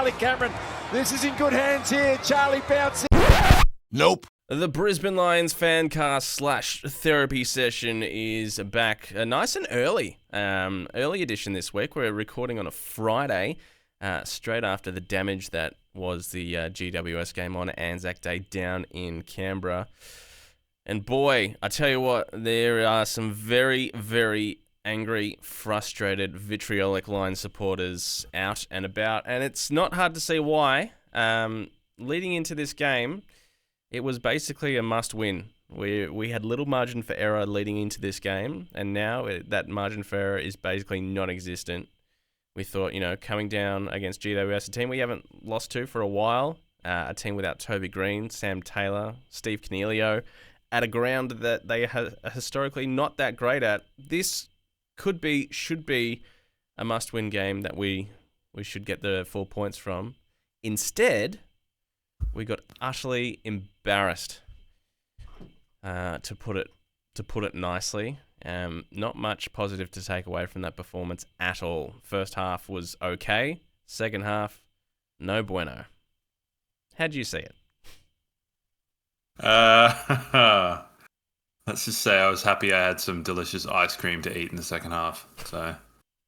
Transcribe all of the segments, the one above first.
Charlie Cameron, this is in good hands here. Charlie bouncing. Nope. The Brisbane Lions fancast / therapy session is back, nice and early. Early edition this week. We're recording on a Friday, straight after the damage that was the GWS game on Anzac Day down in Canberra. And boy, I tell you what, there are some very, very angry, frustrated, vitriolic Lions supporters out and about, and it's not hard to see why. Leading into this game, it was basically a must-win. We had little margin for error leading into this game, and now that margin for error is basically non-existent. We thought, coming down against GWS, a team we haven't lost to for a while, a team without Toby Green, Sam Taylor, Steve Coniglio, at a ground that they are historically not that great at. This should be a must-win game that we should get the 4 points from. Instead, we got utterly embarrassed, to put it nicely. Not much positive to take away from that performance at all. First half was okay. Second half, no bueno. How'd you see it? Let's just say I was happy I had some delicious ice cream to eat in the second half. So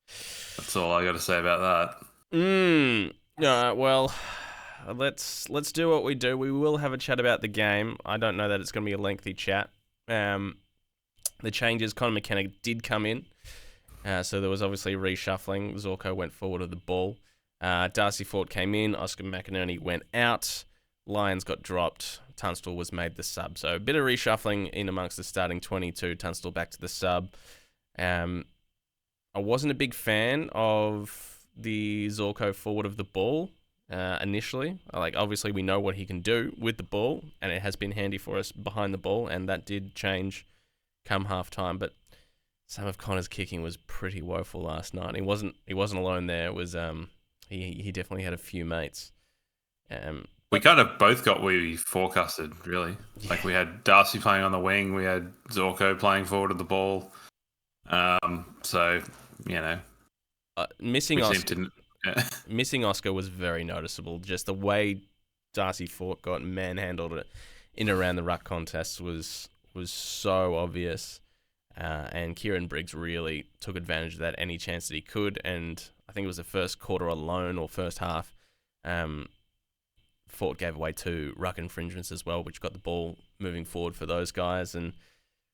that's all I got to say about that. Well, let's do what we do. We will have a chat about the game. I don't know that it's going to be a lengthy chat. The changes, Conor McKenna did come in. So there was obviously reshuffling. Zorko went forward with the ball. Darcy Fort came in. Oscar McInerney went out. Lions got dropped. Tunstall was made the sub. So a bit of reshuffling in amongst the starting 22. Tunstall back to the sub. I wasn't a big fan of the Zorko forward of the ball initially. Obviously we know what he can do with the ball, and it has been handy for us behind the ball, and that did change come half-time. But some of Connor's kicking was pretty woeful last night. He wasn't alone there. It was he definitely had a few mates. We kind of both got what we forecasted, really. Yeah. We had Darcy playing on the wing. We had Zorko playing forward of the ball. Missing Oscar was very noticeable. Just the way Darcy Fort got manhandled in around the ruck contests was so obvious. And Kieran Briggs really took advantage of that any chance that he could. And I think it was the first quarter alone, or first half, Fort gave away 2 ruck infringements as well, which got the ball moving forward for those guys. And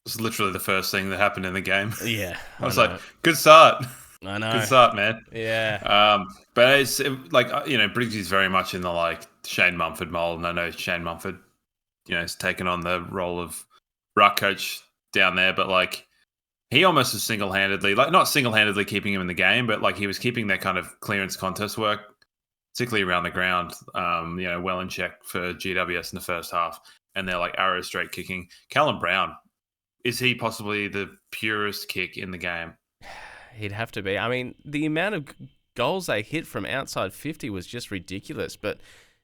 it's literally the first thing that happened in the game. Yeah. I was like, good start. I know. Good start, man. Yeah. But it's Briggs is very much in the Shane Mumford mold. And I know Shane Mumford, has taken on the role of ruck coach down there, but he almost was single-handedly, not single-handedly keeping him in the game, but he was keeping that kind of clearance contest work, particularly around the ground, well in check for GWS in the first half. And they're arrow straight kicking. Callum Brown, is he possibly the purest kick in the game? He'd have to be. I mean, the amount of goals they hit from outside 50 was just ridiculous. But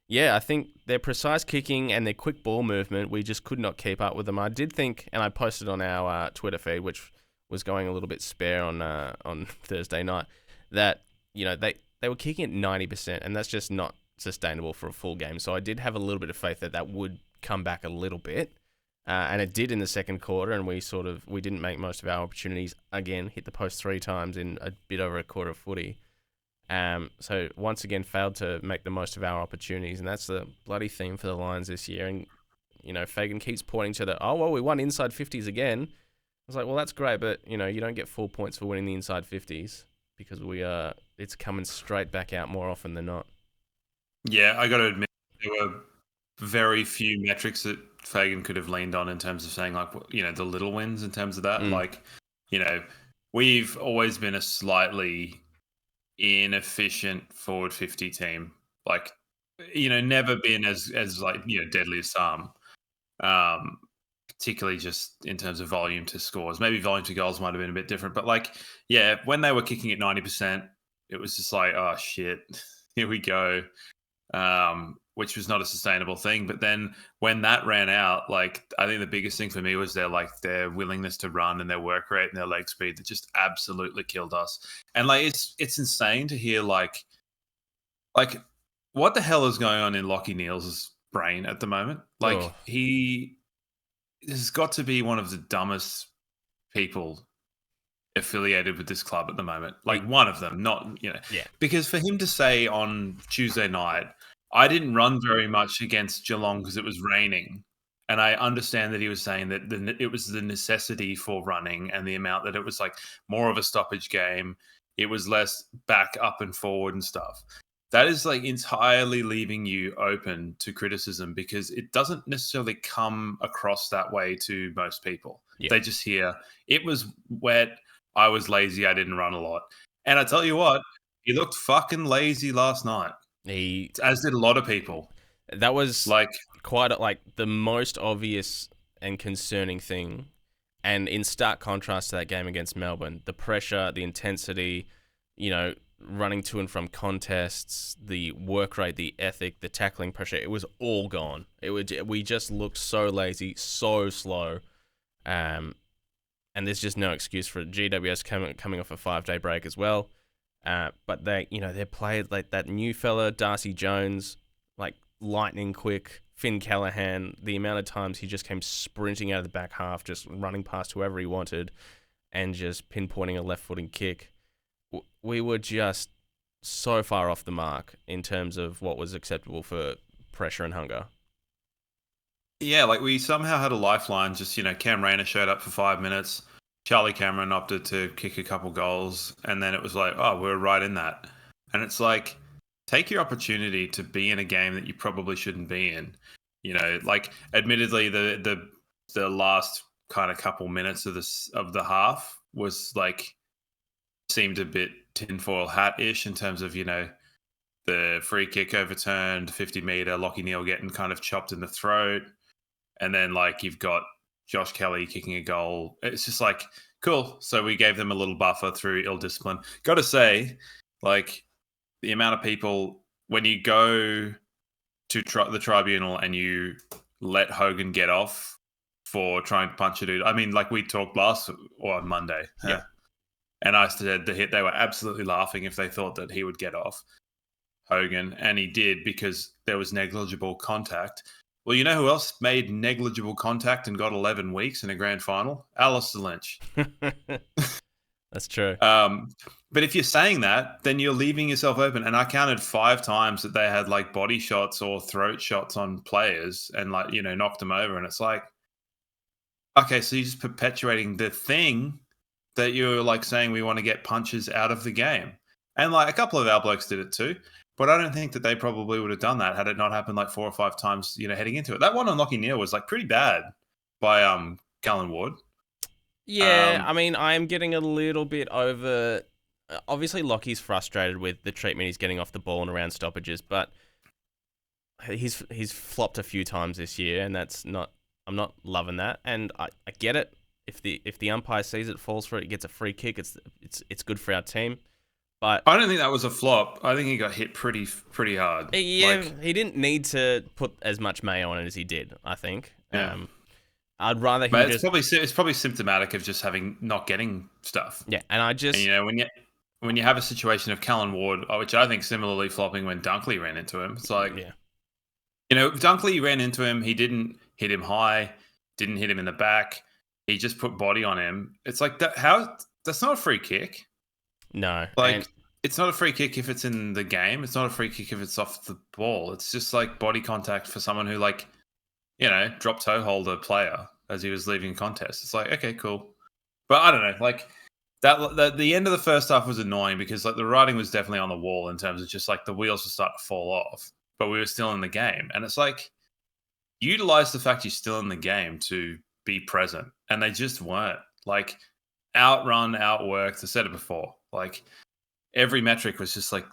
yeah, I think their precise kicking and their quick ball movement, we just could not keep up with them. I did think, and I posted on our Twitter feed, which was going a little bit spare on Thursday night, that they were kicking at 90%, and that's just not sustainable for a full game. So I did have a little bit of faith that would come back a little bit. And it did in the second quarter, and we didn't make most of our opportunities. Again, hit the post 3 times in a bit over a quarter of footy. So once again, failed to make the most of our opportunities, and that's the bloody theme for the Lions this year. And, Fagan keeps pointing to we won inside 50s again. I was like, well, that's great, but, you don't get 4 points for winning the inside 50s, because it's coming straight back out more often than not. Yeah, I got to admit, there were very few metrics that Fagan could have leaned on in terms of saying, the little wins in terms of that. We've always been a slightly inefficient forward 50 team. Never been as deadly as some. Particularly just in terms of volume to scores. Maybe volume to goals might have been a bit different. But, when they were kicking at 90%, it was just oh, shit, here we go. Which was not a sustainable thing. But then when that ran out, I think the biggest thing for me was their willingness to run and their work rate and their leg speed that just absolutely killed us. And it's insane to hear what the hell is going on in Lachie Neale's brain at the moment? Like, Oh. he has got to be one of the dumbest people affiliated with this club at the moment. Like, one of them, not, Yeah. because for him to say on Tuesday night, I didn't run very much against Geelong because it was raining. And I understand that he was saying that it was the necessity for running and the amount that it was like more of a stoppage game. It was less back, up and forward and stuff. That is like entirely leaving you open to criticism because it doesn't necessarily come across that way to most people. Yeah. They just hear, it was wet, I was lazy, I didn't run a lot. And I tell you what, he looked fucking lazy last night. As did a lot of people. That was like quite like the most obvious and concerning thing. And in stark contrast to that game against Melbourne, the pressure, the intensity, running to and from contests, the work rate, the ethic, the tackling pressure, it was all gone. We just looked so lazy, so slow. And there's just no excuse for it. GWS coming off a 5-day break as well. But they played like that new fella, Darcy Jones, like lightning quick. Finn Callahan, the amount of times he just came sprinting out of the back half, just running past whoever he wanted and just pinpointing a left-footing kick. We were just so far off the mark in terms of what was acceptable for pressure and hunger. Yeah, like we somehow had a lifeline. Just, Cam Rayner showed up for 5 minutes. Charlie Cameron opted to kick a couple goals. And then it was like, oh, we're right in that. And it's like, take your opportunity to be in a game that you probably shouldn't be in. Like admittedly, the last kind of couple minutes of the half was like seemed a bit tinfoil hat-ish in terms of the free kick overturned, 50-meter, Lachie Neale getting kind of chopped in the throat, and then like you've got Josh Kelly kicking a goal. It's just like cool. So we gave them a little buffer through ill discipline. Got to say, like, the amount of people, when you go to the tribunal and you let Hogan get off for trying to punch a dude. I mean, like we talked on Monday. Yeah. And I said they were absolutely laughing if they thought that he would get off Hogan. And he did because there was negligible contact. Well, you know who else made negligible contact and got 11 weeks in a grand final? Alistair Lynch. That's true. But if you're saying that, then you're leaving yourself open. And I counted 5 times that they had like body shots or throat shots on players and like, knocked them over. And it's like, okay, so you're just perpetuating the thing that you're like saying we want to get punches out of the game. And like a couple of our blokes did it too. But I don't think that they probably would have done that had it not happened like 4 or 5 times, heading into it. That one on Lachie Neale was like pretty bad by Callan Ward. Yeah, I mean, I am getting a little bit over. Obviously, Lockie's frustrated with the treatment he's getting off the ball and around stoppages, but he's flopped a few times this year, and I'm not loving that. And I get it. If the umpire sees it, falls for it, he gets a free kick. It's good for our team. But I don't think that was a flop. I think he got hit pretty hard. Yeah, he didn't need to put as much mayo on it as he did, I think. Yeah. I'd rather but it's probably symptomatic of just not getting stuff. Yeah, and when you have a situation of Callan Ward, which I think similarly flopping when Dunkley ran into him, it's like, Dunkley ran into him. He didn't hit him high, didn't hit him in the back. He just put body on him. It's like that. That's not a free kick. No, it's not a free kick if it's in the game. It's not a free kick if it's off the ball. It's just like body contact for someone who drop toe hold a player as he was leaving a contest. It's like, okay, cool. But I don't know, like that the end of the first half was annoying because like the writing was definitely on the wall in terms of just like the wheels were starting to fall off, but we were still in the game. And it's like, utilize the fact you're still in the game to be present. And they just weren't. Like, outrun, outworked. I said it before. Like, every metric was just like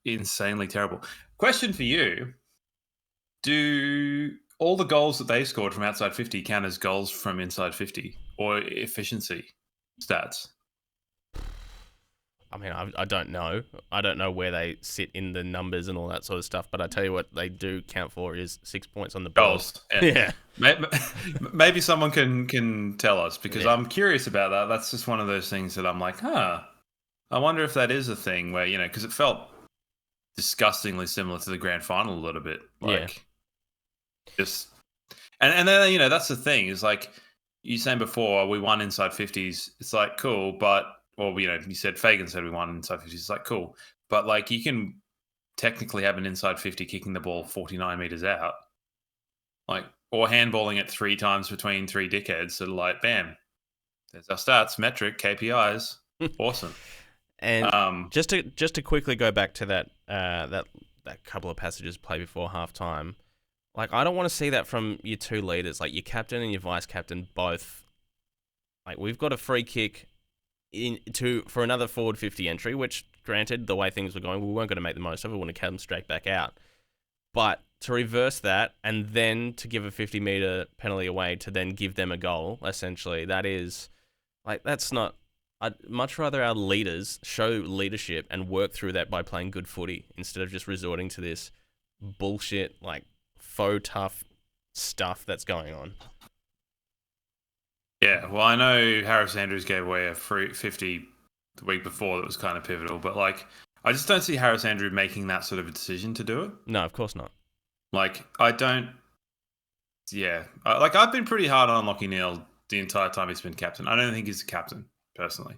insanely terrible. Question for you. Do all the goals that they scored from outside 50 count as goals from inside 50 or efficiency stats? I mean, I don't know. I don't know where they sit in the numbers and all that sort of stuff, but I tell you what they do count for is 6 points on the board. Goals. Yeah. Maybe someone can tell us because I'm curious about that. That's just one of those things that I'm like, I wonder if that is a thing where, because it felt disgustingly similar to the grand final a little bit. Like, just and then that's the thing is like you saying before we won inside 50s. It's like cool, but you said Fagan said we won inside 50s. It's like cool, but like you can technically have an inside 50 kicking the ball 49 meters out, like or handballing it 3 times between 3 dickheads. So like, bam, there's our stats, metric, KPIs, awesome. And just to quickly go back to that couple of passages played before halftime, like I don't want to see that from your 2 leaders, like your captain and your vice captain both. Like we've got a free kick for another forward 50 entry, which granted the way things were going, we weren't going to make the most of it. We want to come straight back out, but to reverse that and then to give a 50-meter penalty away to then give them a goal, essentially, that is like that's not. I'd much rather our leaders show leadership and work through that by playing good footy instead of just resorting to this bullshit, like, faux tough stuff that's going on. Yeah, well, I know Harris Andrews gave away a free 50 the week before that was kind of pivotal, but, like, I just don't see Harris Andrews making that sort of a decision to do it. No, of course not. Like, I don't... Yeah. Like, I've been pretty hard on Lachie Neale the entire time he's been captain. I don't think he's a captain. Personally,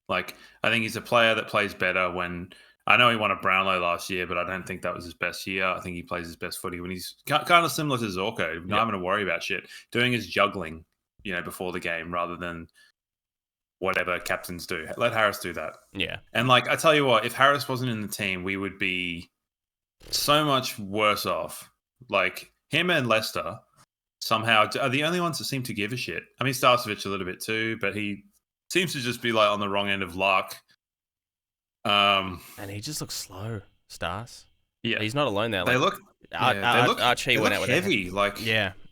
like I think he's a player that plays better when I know he won a Brownlow last year, but I don't think that was his best year. I think he plays his best footy when he's kind of similar to Zorko, not having to worry about shit, doing his juggling, before the game rather than whatever captains do. Let Harris do that. Yeah, and like I tell you what, if Harris wasn't in the team, we would be so much worse off. Like him and Leicester somehow are the only ones that seem to give a shit. I mean, Starcevich a little bit too, but he seems to just be like on the wrong end of luck. And he just looks slow, Stars. Yeah, he's not alone there. They like, look. Archie went out with heavy.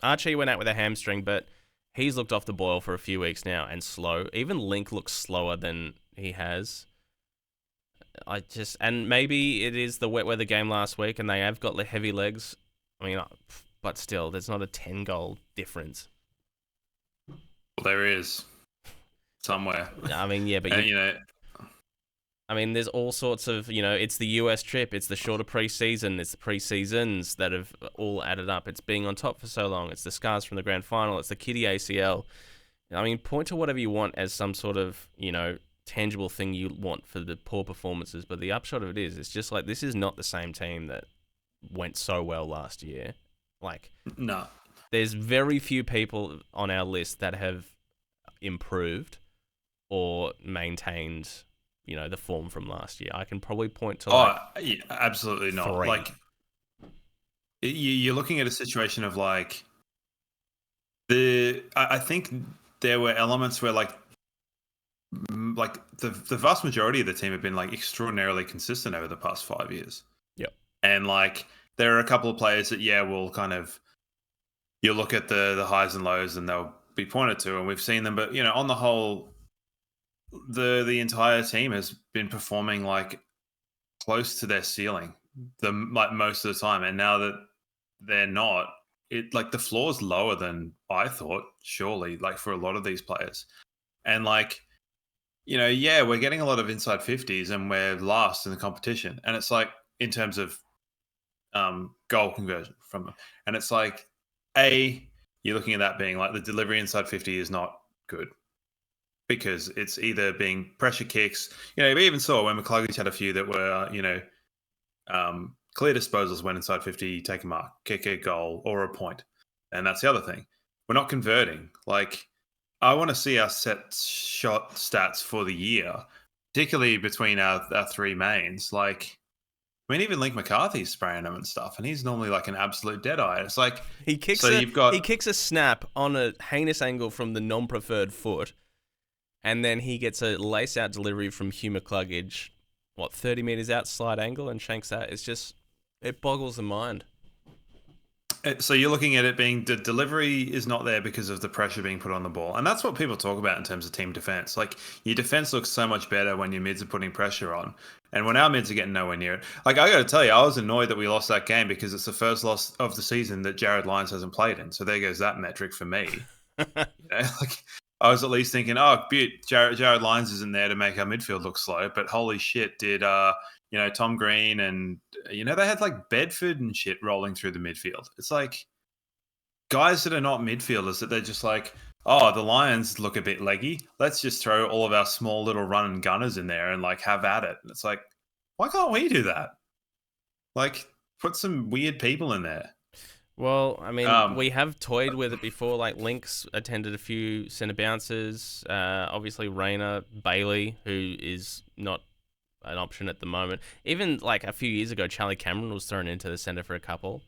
Archie went out with a hamstring, but he's looked off the boil for a few weeks now and slow. Even Link looks slower than he has. And maybe it is the wet weather game last week, and they have got the heavy legs. I mean, but still, there's not a 10-goal difference. Well, there is. Somewhere. I mean, yeah, but I mean, there's all sorts of, it's the US trip, it's the shorter preseason, it's the preseasons that have all added up. It's being on top for so long. It's the scars from the grand final. It's the kiddie ACL. I mean, point to whatever you want as some sort of, tangible thing you want for the poor performances. But the upshot of it is, it's just like, this is not the same team that went so well last year. Like, no. There's very few people on our list that have improved or maintained, the form from last year. I can probably point to yeah, absolutely not. 3. Like you're looking at a situation of like I think there were elements where like the vast majority of the team have been like extraordinarily consistent over the past 5 years. Yep. And like there are a couple of players that will kind of you look at the highs and lows and they'll be pointed to, and we've seen them, but on the whole, the entire team has been performing like close to their ceiling most of the time, and now that they're not, it like the floor's lower than I thought, surely, like for a lot of these players. And like we're getting a lot of inside 50s and we're last in the competition, and it's like in terms of goal conversion from them, and it's like you're looking at that being like the delivery inside 50 is not good because it's either being pressure kicks. We even saw when McCluggage had a few that were, clear disposals when inside 50, take a mark, kick a goal or a point. And that's the other thing. We're not converting. Like, I want to see our set shot stats for the year, particularly between our 3 mains. Like, I mean, even Link McCarthy's spraying them and stuff, and he's normally like an absolute deadeye. It's like he kicks a snap on a heinous angle from the non-preferred foot, and then he gets a lace-out delivery from Hugh McCluggage, 30 meters out, slide angle, and shanks that. It's just, it boggles the mind. So you're looking at it being the delivery is not there because of the pressure being put on the ball. And that's what people talk about in terms of team defense. Like, your defense looks so much better when your mids are putting pressure on. And when our mids are getting nowhere near it. Like, I got to tell you, I was annoyed that we lost that game because it's the first loss of the season that Jared Lyons hasn't played in. So there goes that metric for me. Like, I was at least thinking, Jared Lyons isn't there to make our midfield look slow. But holy shit, did Tom Green and, they had like Bedford and shit rolling through the midfield. It's like guys that are not midfielders that they're just like, oh, the Lions look a bit leggy. Let's just throw all of our small little run and gunners in there and like have at it. And it's like, why can't we do that? Like, put some weird people in there. Well, I mean, we have toyed with it before. Like, Lynx attended a few centre bounces. Obviously, Rayner, Bailey, who is not an option at the moment. Even like a few years ago, Charlie Cameron was thrown into the centre for a couple.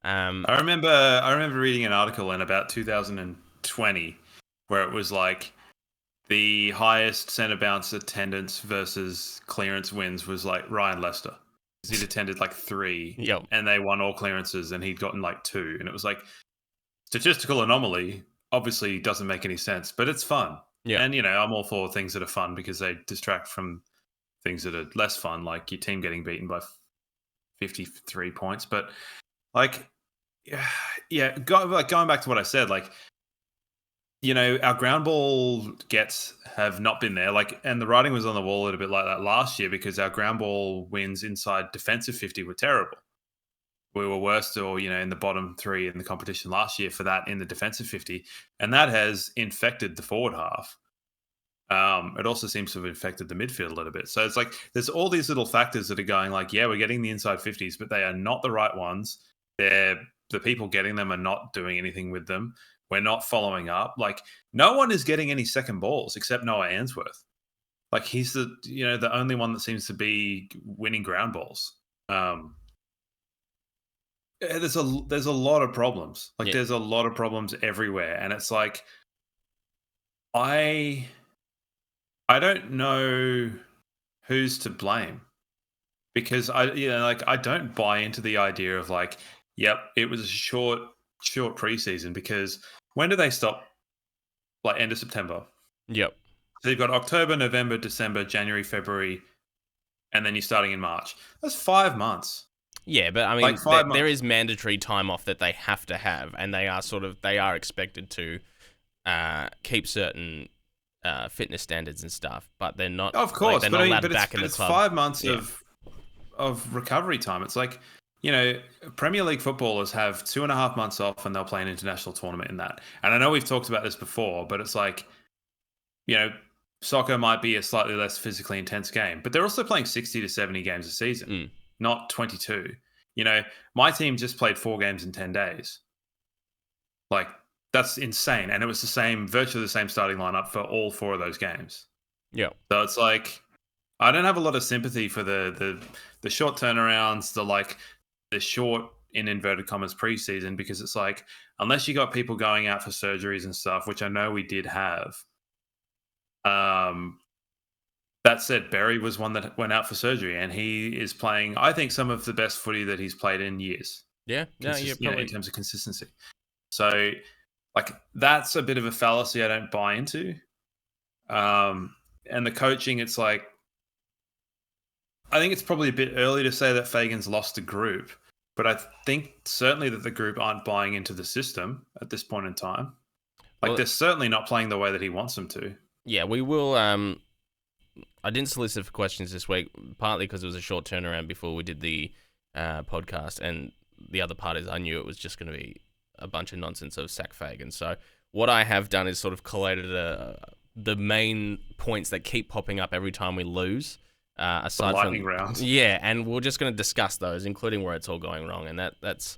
I remember reading an article in about 2020 where it was like the highest centre bounce attendance versus clearance wins was like Ryan Lester. He'd attended like 3, Yep. and they won all clearances, and he'd gotten like 2, and it was like statistical anomaly. Obviously, doesn't make any sense, but it's fun. Yeah, and I'm all for things that are fun because they distract from things that are less fun, like your team getting beaten by 53 points. But like, going back to what I said, like, our ground ball gets have not been there. Like, and the writing was on the wall a little bit like that last year because our ground ball wins inside defensive 50 were terrible. We were worst or, in the bottom 3 in the competition last year for that in the defensive 50. And that has infected the forward half. It also seems to have infected the midfield a little bit. So it's like there's all these little factors that are going like, yeah, we're getting the inside 50s, but they are not the right ones. The people getting them are not doing anything with them. We're not following up. Like, no one is getting any second balls except Noah Answorth. Like, he's the only one that seems to be winning ground balls. There's a lot of problems. Like, there's a lot of problems everywhere, and it's like, I don't know who's to blame because I don't buy into the idea of like, yep, it was a short preseason because when do they stop? Like end of September. Yep. So you've got October, November, December, January, February, and then you're starting in March. That's 5 months. Yeah, but I mean, like there is mandatory time off that they have to have, and they are expected to keep certain fitness standards and stuff, but they're not. Of course, they're not allowed back in the club. It's 5 months of recovery time. It's like, Premier League footballers have 2.5 months off and they'll play an international tournament in that. And I know we've talked about this before, but it's like, soccer might be a slightly less physically intense game, but they're also playing 60 to 70 games a season, not 22. My team just played 4 games in 10 days. Like, that's insane. And it was virtually the same starting lineup for all 4 of those games. Yeah. So it's like, I don't have a lot of sympathy for the short turnarounds, the short, in inverted commas, preseason, because it's like, unless you got people going out for surgeries and stuff, which I know we did have. That said, Berry was one that went out for surgery, and he is playing, I think, some of the best footy that he's played in years. Yeah, probably in terms of consistency. So, like, that's a bit of a fallacy I don't buy into. And the coaching, it's like, I think it's probably a bit early to say that Fagan's lost the group, but I think certainly that the group aren't buying into the system at this point in time. Like, they're certainly not playing the way that he wants them to. Yeah, we will. I didn't solicit for questions this week, partly because it was a short turnaround before we did the podcast, and the other part is I knew it was just going to be a bunch of nonsense of sack Fagan. So what I have done is sort of collated the main points that keep popping up every time we lose. Aside lightning from rounds. Yeah, and we're just going to discuss those, including where it's all going wrong, and that's,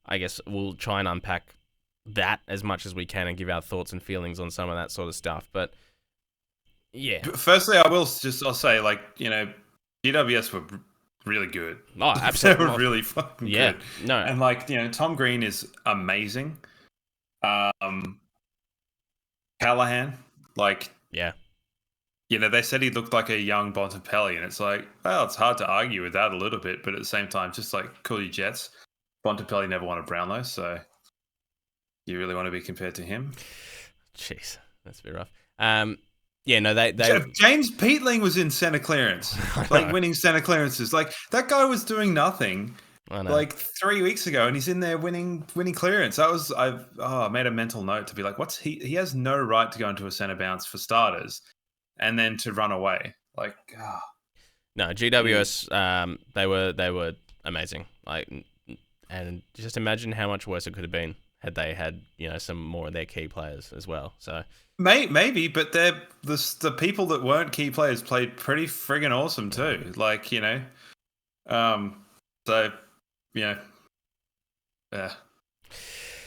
I guess, we'll try and unpack that as much as we can and give our thoughts and feelings on some of that sort of stuff. But yeah, firstly, I'll say, like, GWS were really good. Oh, absolutely, they were really fucking good. No, and like, Tom Green is amazing. Callahan, like, yeah. They said he looked like a young Bontempelli, and it's like, well, it's hard to argue with that a little bit, but at the same time, just like, cool your jets. Bontempelli never won a Brownlow, so you really want to be compared to him? Jeez, that's a bit rough. Yeah, no, they James Peatling was in centre clearance, like winning centre clearances. Like, that guy was doing nothing like 3 weeks ago, and he's in there winning clearance. I made a mental note to be like, he has no right to go into a centre bounce for starters. And then to run away. Like, No, GWS, they were amazing. And just imagine how much worse it could have been had they had some more of their key players as well. So maybe, but the people that weren't key players played pretty friggin' awesome too. So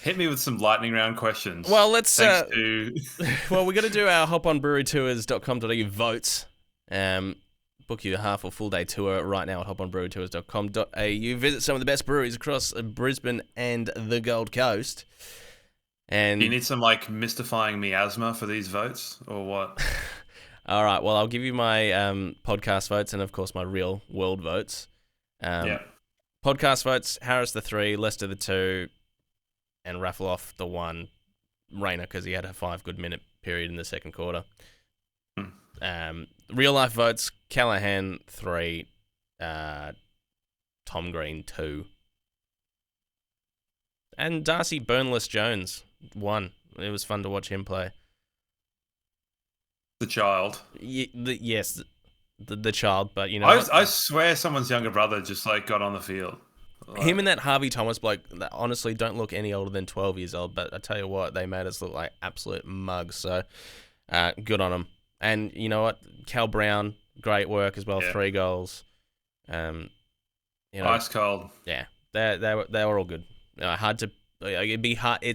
hit me with some lightning round questions. Well, let's. Thanks to... Well, we got to do our hoponbrewerytours.com.au votes. Book you a half or full day tour right now at hoponbrewerytours.com.au. Visit some of the best breweries across Brisbane and the Gold Coast. And do you need some mystifying miasma for these votes or what? All right. Well, I'll give you my podcast votes and of course my real world votes. Podcast votes: Harris the 3, Lester the 2, and raffle off the 1, Rayner, because he had a 5 good minute period in the second quarter. Real life votes: Callahan 3, Tom Green 2, and Darcy Burnless Jones 1. It was fun to watch him play. The child. Yes, the child, but I swear someone's younger brother just got on the field. Him and that Harvey Thomas bloke that honestly don't look any older than 12 years old, but I tell you what, they made us look like absolute mugs, so good on them. And you know what? Cal Brown, great work as well, 3 goals. Ice cold. Yeah, they were all good. It's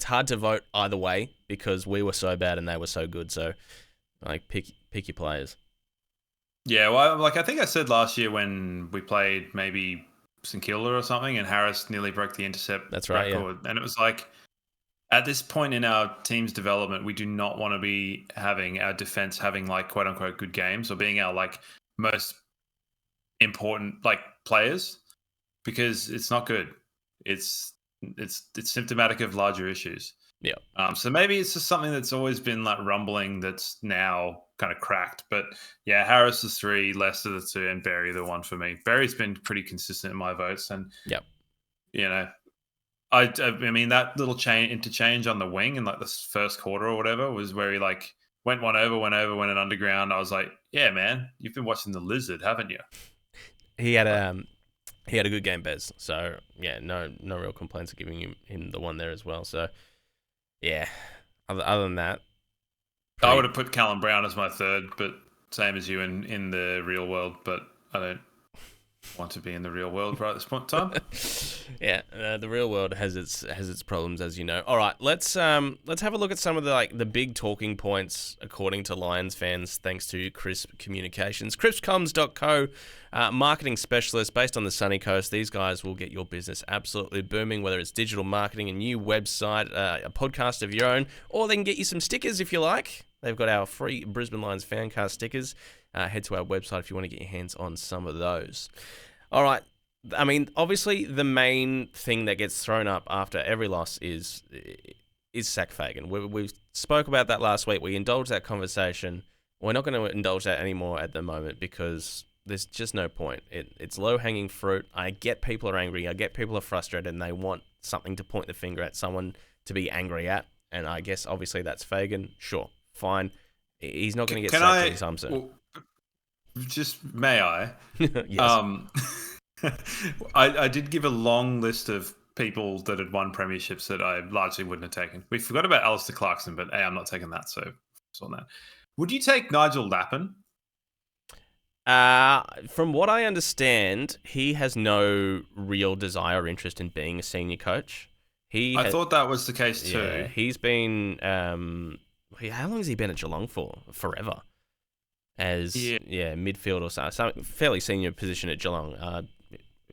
hard to vote either way because we were so bad and they were so good, so pick your players. Yeah, well, I think I said last year when we played maybe St Kilda or something, and Harris nearly broke the intercept record. Yeah. And it was at this point in our team's development, we do not want to be having our defense having quote unquote good games or being our most important players, because it's not good. It's symptomatic of larger issues. Yeah. So maybe it's just something that's always been rumbling that's now kind of cracked. But yeah, Harris is 3, Lester the 2, and Berry the 1 for me. Berry's been pretty consistent in my votes, and I mean that little interchange on the wing in the first quarter or whatever was where he went an underground. I was like, yeah, man, you've been watching The Lizard, haven't you? He had a good game, Bez. So yeah, no real complaints of giving him the 1 there as well. So yeah, other than that, I would have put Callum Brown as my 3rd, but same as you in the real world. But I don't want to be in the real world right at this point in time. Yeah, the real world has its problems, as you know. All right, let's have a look at some of the big talking points according to Lions fans, thanks to Crisp Communications. Crispcoms.co, marketing specialist based on the sunny coast. These guys will get your business absolutely booming, whether it's digital marketing, a new website, a podcast of your own, or they can get you some stickers if you like. They've got our free Brisbane Lions Fancast stickers. Head to our website if you want to get your hands on some of those. All right. I mean, obviously, the main thing that gets thrown up after every loss is Sack Fagan. We spoke about that last week. We indulged that conversation. We're not going to indulge that anymore at the moment because there's just no point. It's low-hanging fruit. I get people are angry. I get people are frustrated, and they want something to point the finger at, someone to be angry at. And I guess, obviously, that's Fagan. Sure, fine. He's not going to get sacked anytime soon. Well, just may I? Yes. I did give a long list of people that had won premierships that I largely wouldn't have taken. We forgot about Alistair Clarkson, but I'm not taking that, so on that. Would you take Nigel Lappin? From what I understand, he has no real desire or interest in being a senior coach. I thought that was the case too. Yeah, he's been... how long has he been at Geelong for? Forever. As midfield or some fairly senior position at Geelong.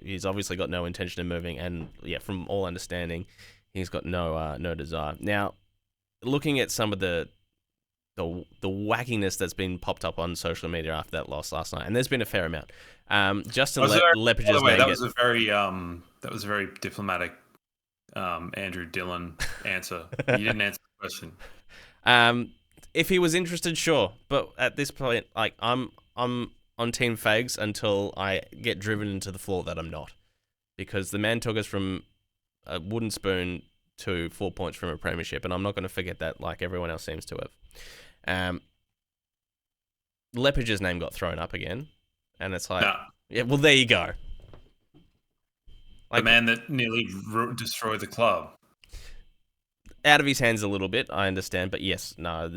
He's obviously got no intention of moving, and from all understanding, he's got no desire. Now, looking at some of the wackiness that's been popped up on social media after that loss last night, and there's been a fair amount. Justin Leppage's name. That was a very diplomatic Andrew Dillon answer. You didn't answer the question. If he was interested, sure, but at this point, I'm on Team Fags until I get driven into the floor that I'm not, because the man took us from a wooden spoon to 4 points from a premiership, and I'm not going to forget that like everyone else seems to have. Leppage's name got thrown up again. And it's like, No. yeah, well, there you go. The man that nearly destroyed the club. Out of his hands a little bit, I understand, but yes, no,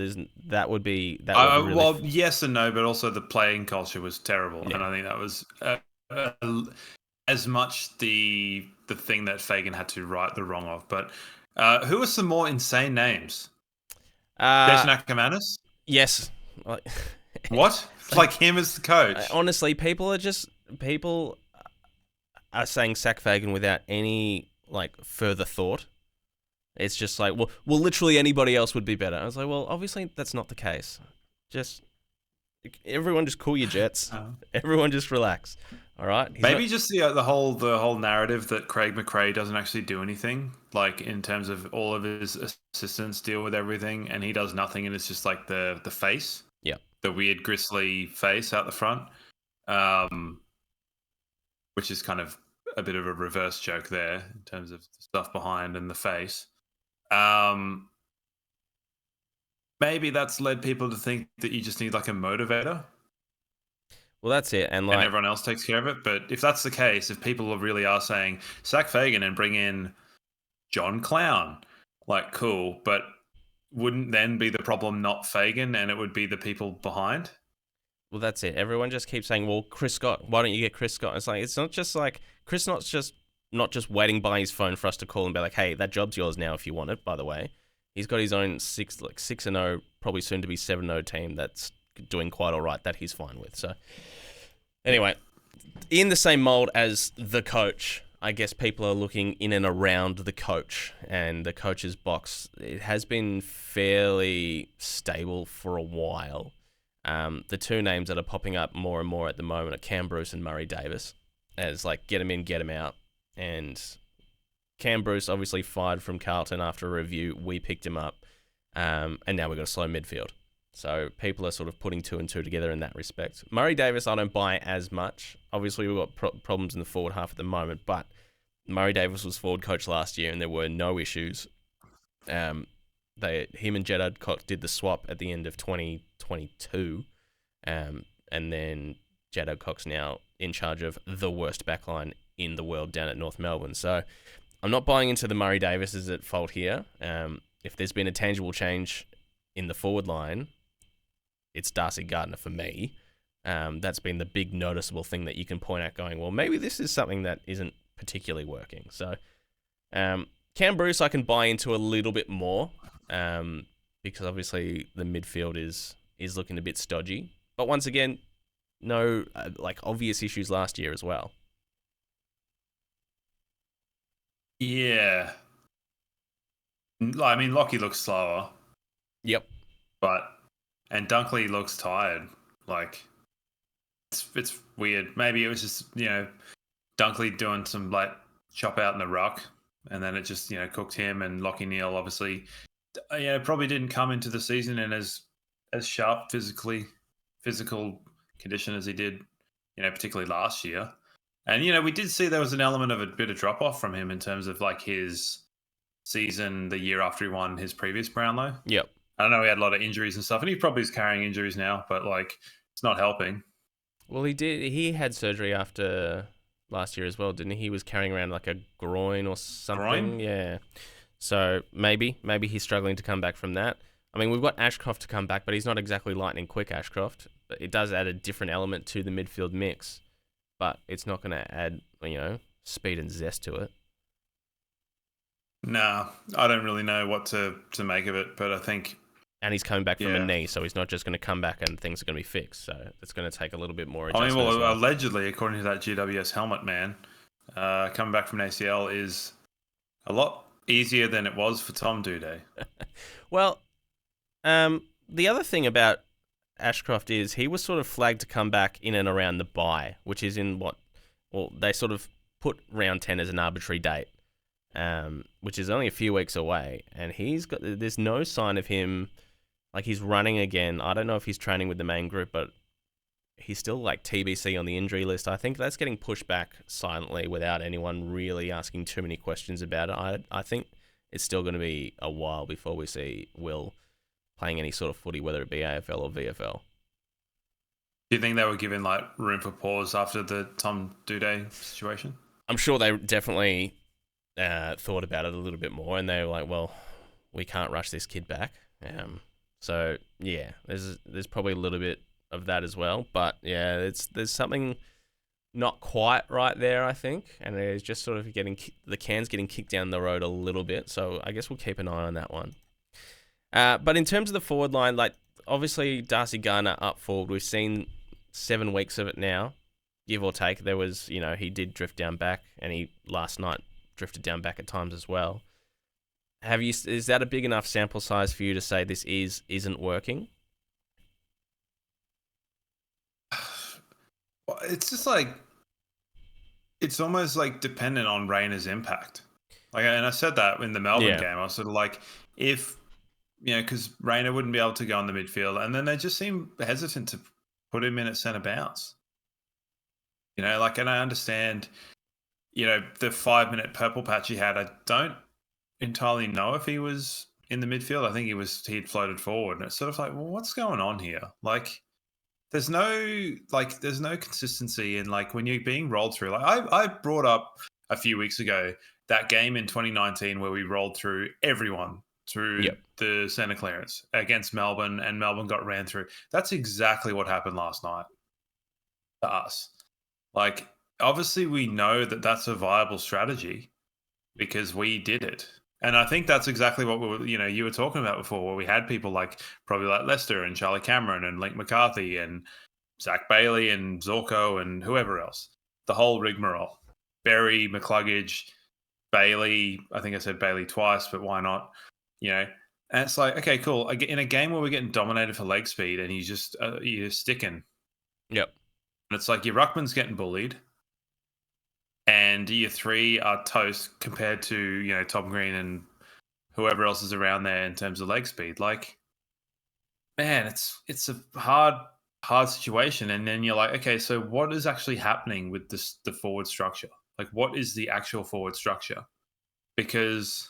that would really. Well, yes and no, but also the playing culture was terrible, Yeah. and I think that was as much the thing that Fagan had to right the wrong of. But who are some more insane names? Jason Ackermanis? Yes. What? Like him as the coach? Honestly, people are saying sack Fagan without any further thought. It's just like, well, literally anybody else would be better. I was like, well, obviously that's not the case. Just everyone, just cool your jets. Everyone, just relax. All right. Maybe just the whole narrative that Craig McRae doesn't actually do anything, like in terms of all of his assistants deal with everything, and he does nothing, and it's just like the face, the weird grisly face out the front, which is kind of a bit of a reverse joke there in terms of the stuff behind and the face. Maybe that's led people to think that you just need like a motivator. Well, that's it, and everyone else takes care of it. But if that's the case, if people really are saying sack Fagan and bring in John Clown, like cool, but wouldn't then be the problem not Fagan and it would be the people behind? Well, that's it. Everyone just keeps saying, well, Chris Scott, why don't you get Chris Scott? It's like, it's not just like Chris Scott's not just waiting by his phone for us to call and be like, hey, that job's yours now if you want it, by the way. He's got his own 6-0, probably soon to be 7-0 team that's doing quite all right that he's fine with. So anyway, in the same mold as the coach, I guess people are looking in and around the coach and the coach's box. It has been fairly stable for a while. The two names that are popping up more and more at the moment are Cam Bruce and Murray Davis, as like get him in, get him out. And Cam Bruce obviously fired from Carlton after a review. We picked him up, and now we've got a slow midfield. So people are sort of putting two and two together in that respect. Murray Davis, I don't buy as much. Obviously, we've got problems in the forward half at the moment, but Murray Davis was forward coach last year, and there were no issues. Him and Jed Adcock did the swap at the end of 2022, and then Jed Adcock's now in charge of the worst backline in the world down at North Melbourne. So I'm not buying into the Murray Davis is at fault here. If there's been a tangible change in the forward line, it's Darcy Gardner for me. That's been the big noticeable thing that you can point at going, well, maybe this is something that isn't particularly working. So Cam Bruce I can buy into a little bit more because obviously the midfield is looking a bit stodgy. But once again, no obvious issues last year as well. Yeah. I mean, Lockie looks slower. Yep. And Dunkley looks tired. Like, it's weird. Maybe it was just, Dunkley doing some, chop out in the ruck. And then it just, cooked him. And Lockie Neal, obviously, probably didn't come into the season in as sharp physical condition as he did, particularly last year. And, we did see there was an element of a bit of drop-off from him in terms of, his season the year after he won his previous Brownlow. Yep. I don't know, he had a lot of injuries and stuff, and he probably is carrying injuries now, but, it's not helping. Well, he had surgery after last year as well, didn't he? He was carrying around, a groin or something. Groin? Yeah. So maybe he's struggling to come back from that. I mean, we've got Ashcroft to come back, but he's not exactly lightning quick, Ashcroft. But it does add a different element to the midfield mix. But it's not going to add, speed and zest to it. No, I don't really know what to make of it, but I think... And he's coming back from a knee, so he's not just going to come back and things are going to be fixed. So it's going to take a little bit more adjustment. I mean, allegedly, according to that GWS helmet man, coming back from an ACL is a lot easier than it was for Tom Doedee. Well, the other thing about Ashcroft is he was sort of flagged to come back in and around the bye, which is in they sort of put round 10 as an arbitrary date, which is only a few weeks away, and there's no sign of him, he's running again. I don't know if he's training with the main group, but he's still TBC on the injury list. I think that's getting pushed back silently without anyone really asking too many questions about it. I think it's still going to be a while before we see Will playing any sort of footy, whether it be AFL or VFL. Do you think they were given like room for pause after the Tom Duday situation? I'm sure they definitely thought about it a little bit more, and they were like, well, we can't rush this kid back. So yeah, there's probably a little bit of that as well. But yeah, there's something not quite right there, I think, and it's just sort of the can's getting kicked down the road a little bit. So I guess we'll keep an eye on that one. But in terms of the forward line, like obviously Darcy Garner up forward, we've seen 7 weeks of it now, give or take. There was, he did drift down back, and he last night drifted down back at times as well. Is that a big enough sample size for you to say this isn't working? It's just like, it's almost like dependent on Rayner's impact. Like, and I said that in the Melbourne game. I was sort of like, if, because Rayner wouldn't be able to go in the midfield, and then they just seem hesitant to put him in at centre bounce. And I understand, the 5-minute purple patch he had, I don't entirely know if he was in the midfield. I think he'd floated forward, and it's sort of like, well, what's going on here? Like, there's no consistency in like when you're being rolled through. Like I brought up a few weeks ago that game in 2019 where we rolled through everyone through the centre clearance against Melbourne, and Melbourne got ran through. That's exactly what happened last night to us. Like, obviously we know that that's a viable strategy because we did it. And I think that's exactly what you were talking about before, where we had people probably like Lester and Charlie Cameron and Link McCarthy and Zach Bailey and Zorko and whoever else. The whole rigmarole. Berry, McCluggage, Bailey. I think I said Bailey twice, but why not? And it's like, okay, cool. In a game where we're getting dominated for leg speed and you're sticking. Yep. And it's like your ruckman's getting bullied. And your 3 are toast compared to, Tom Green and whoever else is around there in terms of leg speed. Like, man, it's a hard situation. And then you're like, okay, so what is actually happening with the forward structure? Like, what is the actual forward structure? Because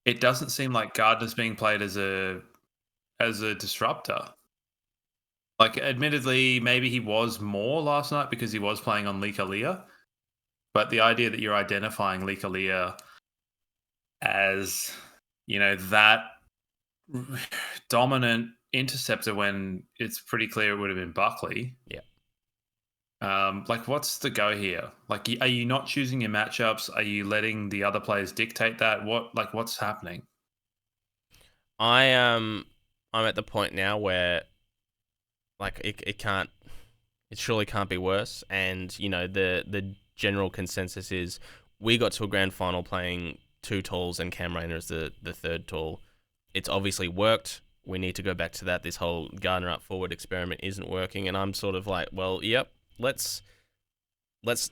it doesn't seem like Gardner's being played as a disruptor. Like, admittedly, maybe he was more last night because he was playing on Likalia. But the idea that you're identifying Likalia as, that dominant interceptor when it's pretty clear it would have been Buckley. Yeah. Like, what's the go here? Like, are you not choosing your matchups? Are you letting the other players dictate that? What's happening? I'm at the point now where, like, it surely can't be worse. And, the general consensus is we got to a grand final playing 2 talls and Cam Rayner as the third tall. It's obviously worked. We need to go back to that. This whole Gardner up forward experiment isn't working, and I'm sort of like, well, yep, let's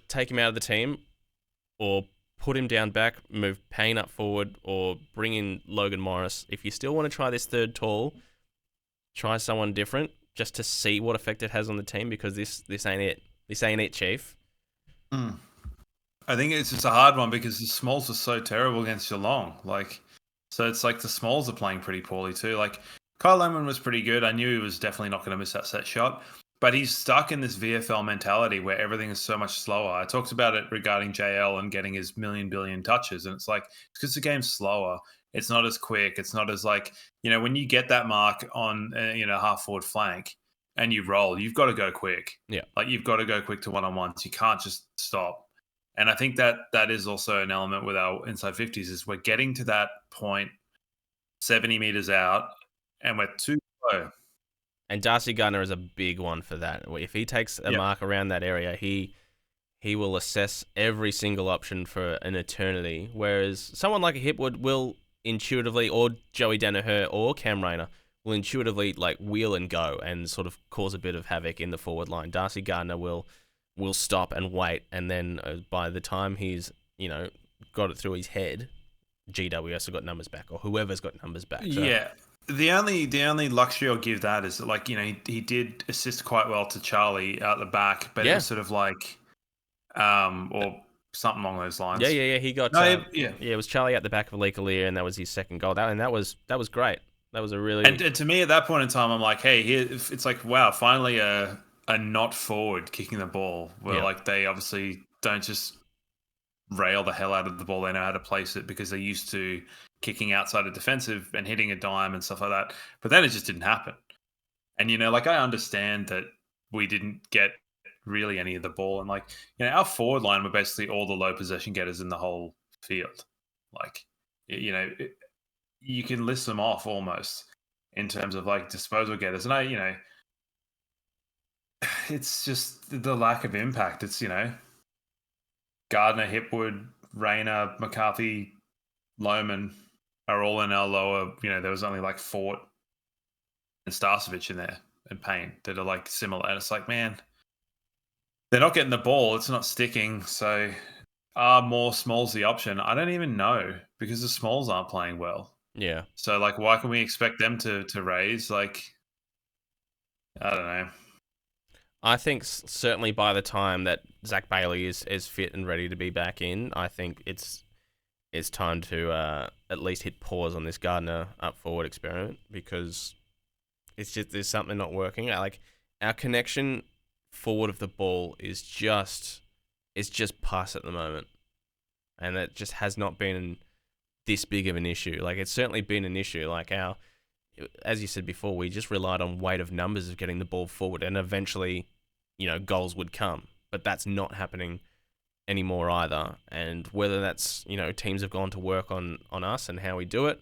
take him out of the team, or put him down back, move Payne up forward, or bring in Logan Morris. If you still want to try this third tall, try someone different just to see what effect it has on the team, because this ain't it. This ain't it, Chief. I think it's just a hard one because the Smalls are so terrible against Geelong. Like, so it's like the Smalls are playing pretty poorly too. Like, Kyle Lemon was pretty good. I knew he was definitely not going to miss that set shot, but he's stuck in this VFL mentality where everything is so much slower. I talked about it regarding JL and getting his billion touches, and it's like, it's because the game's slower. It's not as quick. It's not as like, when you get that mark on, half forward flank and you roll, you've got to go quick. Yeah. Like, you've got to go quick to one-on-ones. You can't just stop. And I think that is also an element with our inside 50s is we're getting to that point 70 meters out and we're too slow. And Darcy Gardner is a big one for that. If he takes a mark around that area, he will assess every single option for an eternity. Whereas someone like a Hipwood will intuitively, or Joey Danaher or Cam Rayner, will intuitively like wheel and go and sort of cause a bit of havoc in the forward line. Darcy Gardner will stop and wait, and then by the time he's got it through his head, GWS have got numbers back, or whoever's got numbers back. So. Yeah, the only luxury I'll give that is like he did assist quite well to Charlie out the back, but it was sort of like or something along those lines. Yeah. He got it was Charlie at the back of Likalia, and that was his second goal. That was great. That was a really And to me, at that point in time, I'm like, hey, here it's like, wow, finally a not forward kicking the ball, where yeah. like they obviously don't just rail the hell out of the ball. They know how to place it because they're used to kicking outside of defensive and hitting a dime and stuff like that. But then it just didn't happen. And like I understand that we didn't get really any of the ball, and like our forward line were basically all the low possession getters in the whole field. Like you can list them off almost in terms of like disposal getters, and it's just the lack of impact. It's Gardner, Hipwood, Rayner, McCarthy, Lohman are all in our lower. There was only like Fort and Starcevic in there and Payne that are like similar. And it's like, man, they're not getting the ball. It's not sticking. So are more Smalls the option? I don't even know because the Smalls aren't playing well. Yeah. So like, why can we expect them to raise? Like, I don't know. I think certainly by the time that Zach Bailey is fit and ready to be back in, I think it's time to at least hit pause on this Gardner up forward experiment, because it's just there's something not working. Like our connection forward of the ball is just pus at the moment, and it just has not been this big of an issue. Like it's certainly been an issue. Like as you said before, we just relied on weight of numbers of getting the ball forward, and eventually, goals would come. But that's not happening anymore either. And whether that's, teams have gone to work on us and how we do it,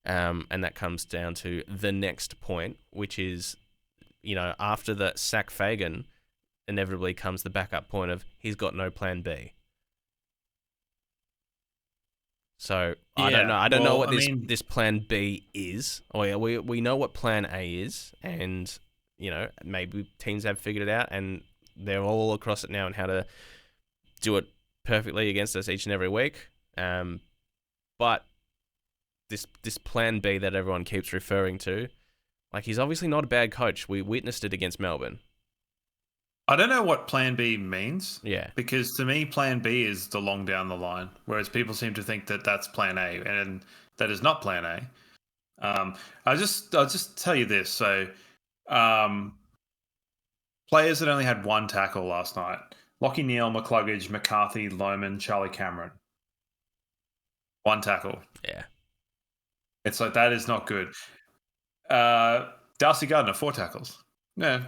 and that comes down to the next point, which is, after the sack Fagan, inevitably comes the backup point of he's got no plan B. So I don't know. I don't know what this plan B is. Oh yeah, we know what plan A is, and maybe teams have figured it out, and they're all across it now and how to do it perfectly against us each and every week. But this plan B that everyone keeps referring to, like he's obviously not a bad coach. We witnessed it against Melbourne. I don't know what plan B means. Yeah. Because to me, plan B is the long down the line, whereas people seem to think that that's plan A, and that is not plan A. I'll just tell you this. So, players that only had one tackle last night: Lachie Neale, McCluggage, McCarthy, Lohman, Charlie Cameron. One tackle. Yeah. It's like, that is not good. Darcy Gardner, 4 tackles. Yeah.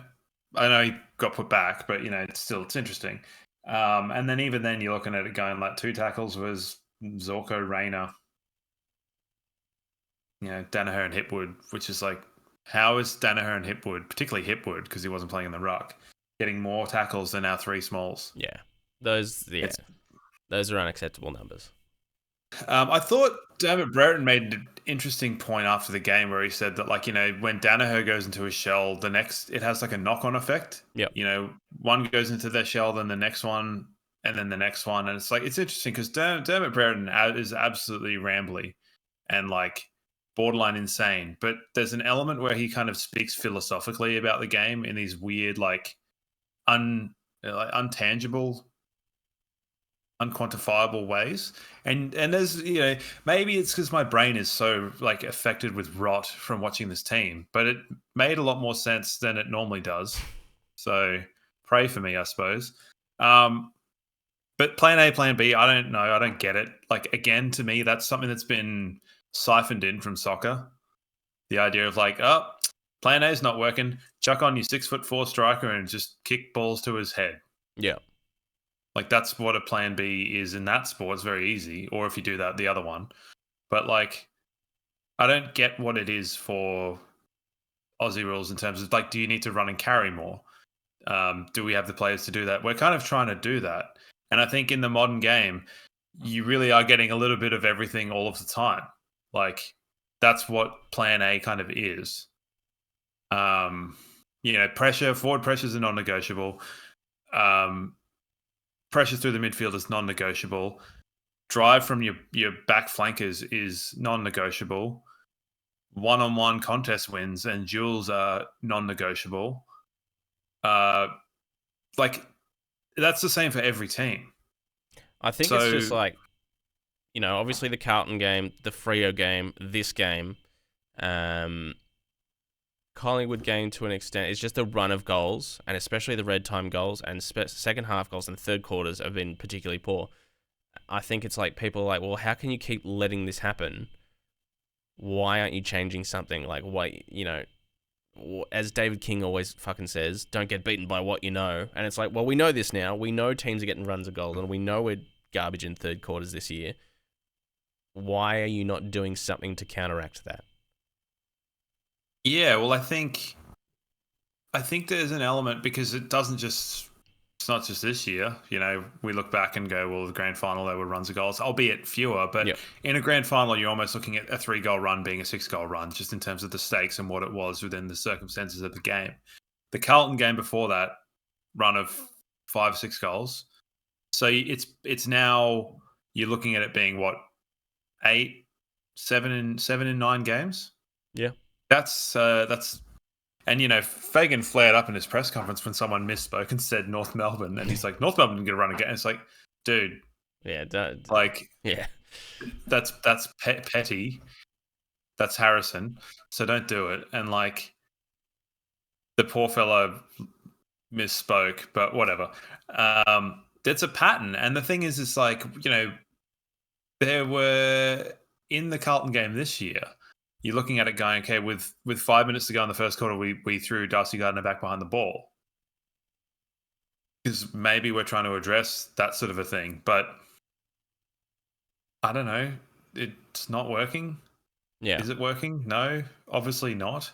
I know he got put back, but it's interesting. And then even then, you're looking at it going like 2 tackles was Zorko, Rayner, Danaher and Hipwood, which is like, how is Danaher and Hipwood, particularly Hipwood, because he wasn't playing in the ruck, getting more tackles than our 3 Smalls? Yeah, those are unacceptable numbers. I thought Dermot Brereton made an interesting point after the game where he said that, like, when Danaher goes into a shell, it has like a knock-on effect. Yep. One goes into their shell, then the next one, and then the next one. And it's like, it's interesting because Dermot Brereton is absolutely rambly and like borderline insane. But there's an element where he kind of speaks philosophically about the game in these weird, like, untangible, unquantifiable ways, and there's maybe it's because my brain is so like affected with rot from watching this team, but it made a lot more sense than it normally does. So pray for me, I suppose. But plan A, plan B, I don't know. I don't get it. Like, again, to me, that's something that's been siphoned in from soccer. The idea of like, oh, plan A is not working. Chuck on your 6'4" striker and just kick balls to his head. Yeah. Like, that's what a plan B is in that sport. It's very easy. Or if you do that, the other one. But, like, I don't get what it is for Aussie rules in terms of, like, do you need to run and carry more? Do we have the players to do that? We're kind of trying to do that. And I think in the modern game, you really are getting a little bit of everything all of the time. Like, that's what plan A kind of is. Forward pressure is a non-negotiable. Pressure through the midfield is non-negotiable. Drive from your back flankers is non-negotiable. One-on-one contest wins and duels are non-negotiable. Like, that's the same for every team. I think it's just like, obviously the Carlton game, the Freo game, this game, Collingwood game to an extent is just the run of goals, and especially the red time goals and second half goals and third quarters have been particularly poor. I think it's like people are like, well, how can you keep letting this happen? Why aren't you changing something? Like, why, as David King always fucking says, don't get beaten by what you know. And it's like, well, we know this now. We know teams are getting runs of goals, and we know we're garbage in third quarters this year. Why are you not doing something to counteract that? Yeah, well, I think there's an element because it's not just this year. We look back and go, well, the grand final, there were runs of goals, albeit fewer. But in a grand final, you're almost looking at a 3-goal run being a 6-goal run, just in terms of the stakes and what it was within the circumstances of the game. The Carlton game before that, run of 5 or 6 goals. So it's now you're looking at it being what, 7 in 9 games. Yeah, that's. And, Fagan flared up in his press conference when someone misspoke and said North Melbourne. And he's like, North Melbourne didn't get a run again. It's like, dude. Yeah. Yeah. That's petty. That's Harrison. So don't do it. And, the poor fellow misspoke, but whatever. It's a pattern. And the thing is there were, in the Carlton game this year, you're looking at it going, okay, with 5 minutes to go in the first quarter, we threw Darcy Gardner back behind the ball. Because maybe we're trying to address that sort of a thing. But I don't know. It's not working. Yeah. Is it working? No, obviously not.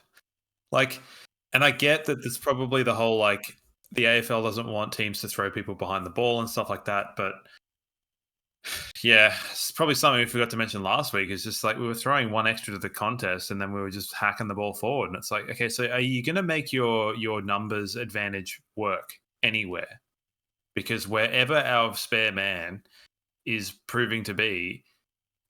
And I get that it's probably the whole, the AFL doesn't want teams to throw people behind the ball and stuff like that. But yeah, it's probably something we forgot to mention last week. Is just we were throwing one extra to the contest and then we were just hacking the ball forward. And it's like, okay, so are you going to make your numbers advantage work anywhere? Because wherever our spare man is proving to be,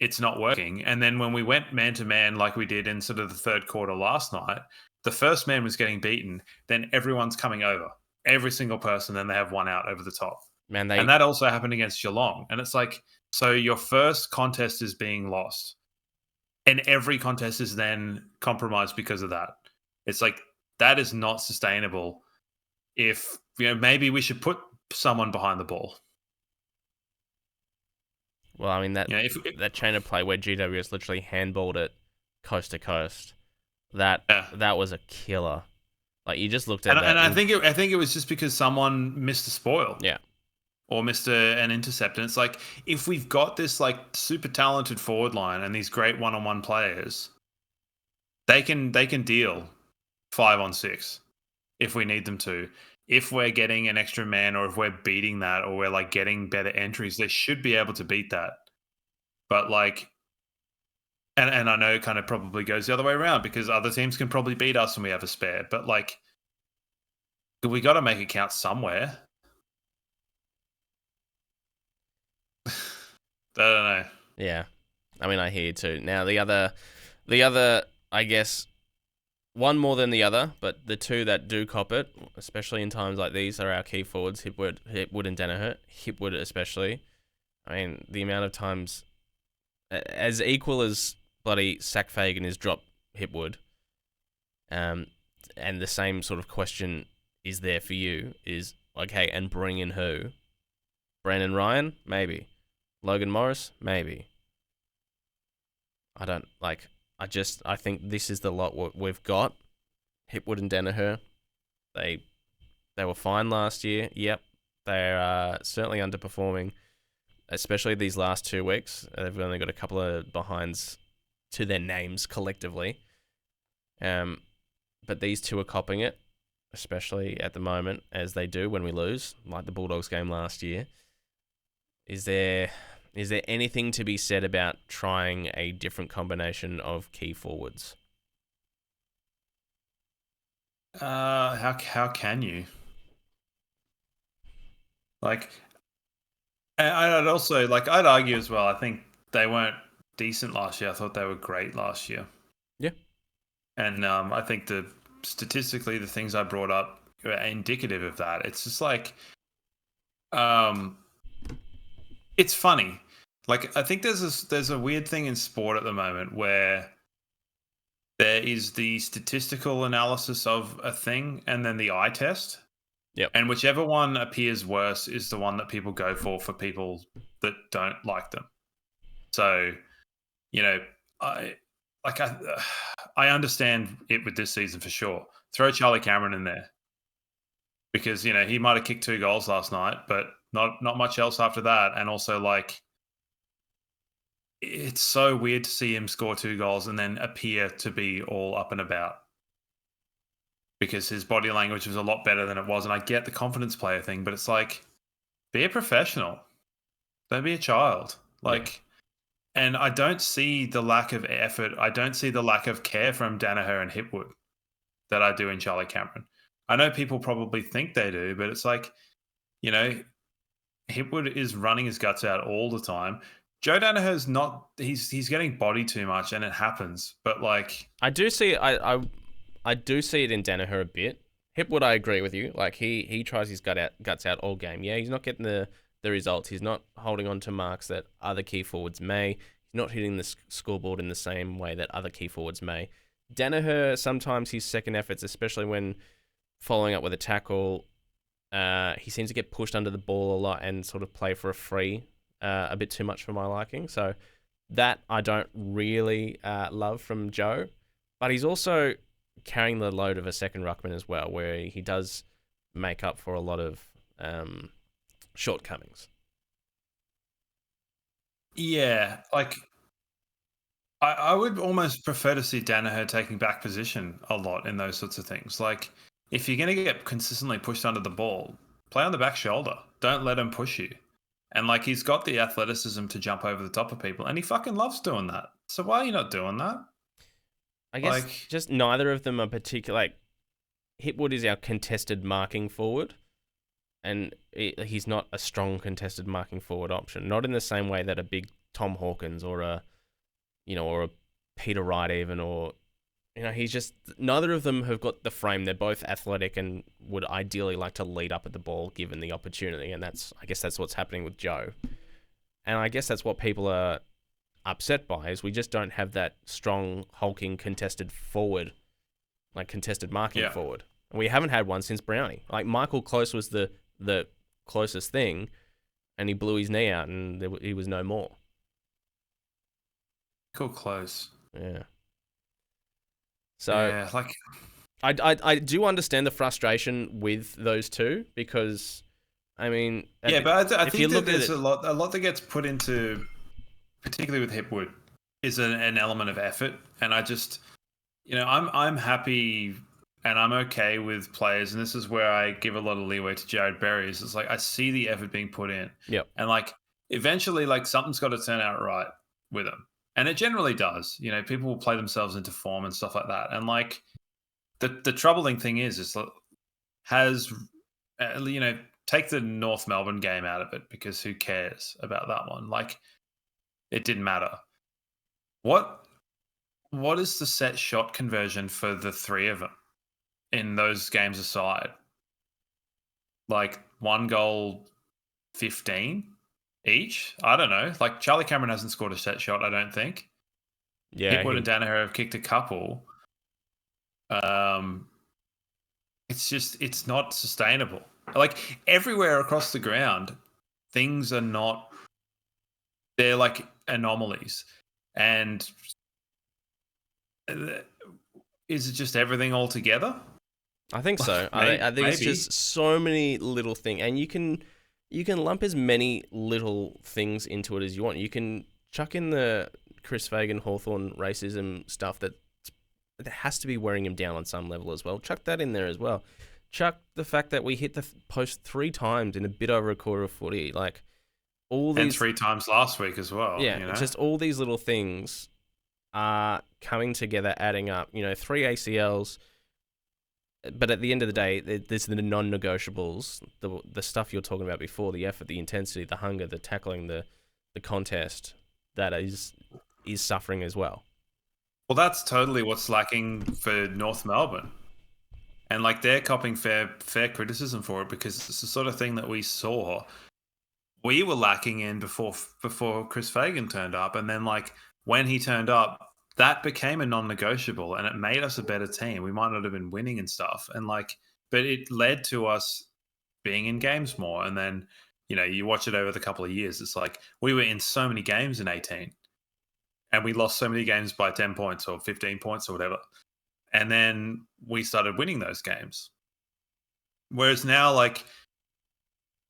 it's not working. And then when we went man to man like we did in sort of the third quarter last night, the first man was getting beaten. Then everyone's coming over, every single person. Then they have one out over the top. And that also happened against Geelong. And it's like, so your first contest is being lost. And every contest is then compromised because of that. It's like, that is not sustainable. If, maybe we should put someone behind the ball. Well, I mean, that chain of play where GWS literally handballed it coast to coast, that was a killer. You just looked at that. And I think it was just because someone missed a spoil. Yeah. Or missed an intercept. And it's like, if we've got this super talented forward line and these great one-on-one players, they can deal 5-on-6 if we need them to. If we're getting an extra man or if we're beating that or we're getting better entries, they should be able to beat that. But and I know it kind of probably goes the other way around because other teams can probably beat us when we have a spare. But we got to make it count somewhere. I don't know. Yeah. I mean, I hear you too. Now, the other, I guess, one more than the other, but the two that do cop it, especially in times like these, are our key forwards, Hipwood and Danaher. Hipwood especially. I mean, the amount of times, as equal as bloody Sack Fagan is drop Hipwood, and the same sort of question is there for you, is, okay, and bring in who? Brandon Ryan? Maybe. Logan Morris? Maybe. I don't, I think this is the lot we've got. Hipwood and Danaher, they were fine last year. Yep. They're certainly underperforming, especially these last 2 weeks. They've only got a couple of behinds to their names collectively. But these two are copping it, especially at the moment, as they do when we lose, like the Bulldogs game last year. Is there anything to be said about trying a different combination of key forwards? How can you? I'd also I'd argue as well. I think they weren't decent last year. I thought they were great last year. Yeah, and I think statistically the things I brought up are indicative of that. It's just it's funny. I think there's a weird thing in sport at the moment where there is the statistical analysis of a thing and then the eye test. Yep. And whichever one appears worse is the one that people go for people that don't like them. So, you know, I understand it with this season for sure. Throw Charlie Cameron in there because, you know, he might have kicked 2 goals last night, but not much else after that. And also, like, it's so weird to see him score 2 goals and then appear to be all up and about because his body language was a lot better than it was. And I get the confidence player thing, but it's like, be a professional. Don't be a child. Like, and I don't see the lack of effort. I don't see the lack of care from Danaher and Hipwood that I do in Charlie Cameron. I know people probably think they do, but it's like, you know, Hipwood is running his guts out all the time. Joe Danaher's not. He's getting bodied too much, and it happens. But like, I do see I do see it in Danaher a bit. Hipwood, I agree with you. Like he tries his guts out all game. Yeah, he's not getting the results. He's not holding on to marks that other key forwards may. He's not hitting the scoreboard in the same way that other key forwards may. Danaher, sometimes his second efforts, especially when following up with a tackle, he seems to get pushed under the ball a lot and sort of play for a free a bit too much for my liking. So that I don't really love from Joe. But he's also carrying the load of a second ruckman as well, where he does make up for a lot of shortcomings. yeah, like I would almost prefer to see Danaher taking back position a lot in those sorts of things. Like, if you're going to get consistently pushed under the ball, play on the back shoulder. Don't let him push you. And like, he's got the athleticism to jump over the top of people, and he fucking loves doing that. So why are you not doing that? I guess just neither of them are particular. Like, Hipwood is our contested marking forward, and he's not a strong contested marking forward option. Not in the same way that a big Tom Hawkins or a Peter Wright even, or he's just, neither of them have got the frame. They're both athletic and would ideally like to lead up at the ball given the opportunity, and I guess that's what's happening with Joe. And I guess that's what people are upset by, is we just don't have that strong hulking contested forward, like contested marking forward. And we haven't had one since Brownie. Like, Michael Close was the closest thing, and he blew his knee out and he was no more. Cool, close. Yeah. So yeah, like, I do understand the frustration with those two, because I mean, but I think that there's a lot that gets put into, particularly with Hipwood, is an element of effort. And I just, I'm happy and I'm okay with players, and this is where I give a lot of leeway to Jared Berry. It's like, I see the effort being put in. Yep. And like, eventually, like, something's got to turn out right with them. And it generally does. People will play themselves into form and stuff like that. And like, the troubling thing is take the North Melbourne game out of it, because who cares about that one? Like, it didn't matter. What is the set shot conversion for the three of them in those games aside? Like, 1 goal, 15 each? I don't know. Like, Charlie Cameron hasn't scored a set shot, I don't think. Yeah, Hipwood and Danaher have kicked a couple. It's not sustainable. Like, everywhere across the ground, things are not. They're like anomalies. And is it just everything all together? I think so. I think it's just so many little things, and you can lump as many little things into it as you want. You can chuck in the Chris Fagan Hawthorn racism stuff that has to be wearing him down on some level as well. Chuck that in there as well. Chuck the fact that we hit the post 3 times in a bit over a quarter of footy. Like, all these, and 3 times last week as well. Yeah, just all these little things are coming together, adding up. 3 ACLs. But at the end of the day, there's the non-negotiables, the stuff you're talking about before, the effort, the intensity, the hunger, the tackling, the contest, that is suffering as well. Well, that's totally what's lacking for North Melbourne. And like, they're copping fair criticism for it, because it's the sort of thing that we saw we were lacking in before Chris Fagan turned up. And then, like, when he turned up, that became a non-negotiable, and it made us a better team. We might not have been winning and stuff, and like, but it led to us being in games more. And then, you watch it over the couple of years. It's like we were in so many games in 18, and we lost so many games by 10 points or 15 points or whatever. And then we started winning those games. Whereas now, like,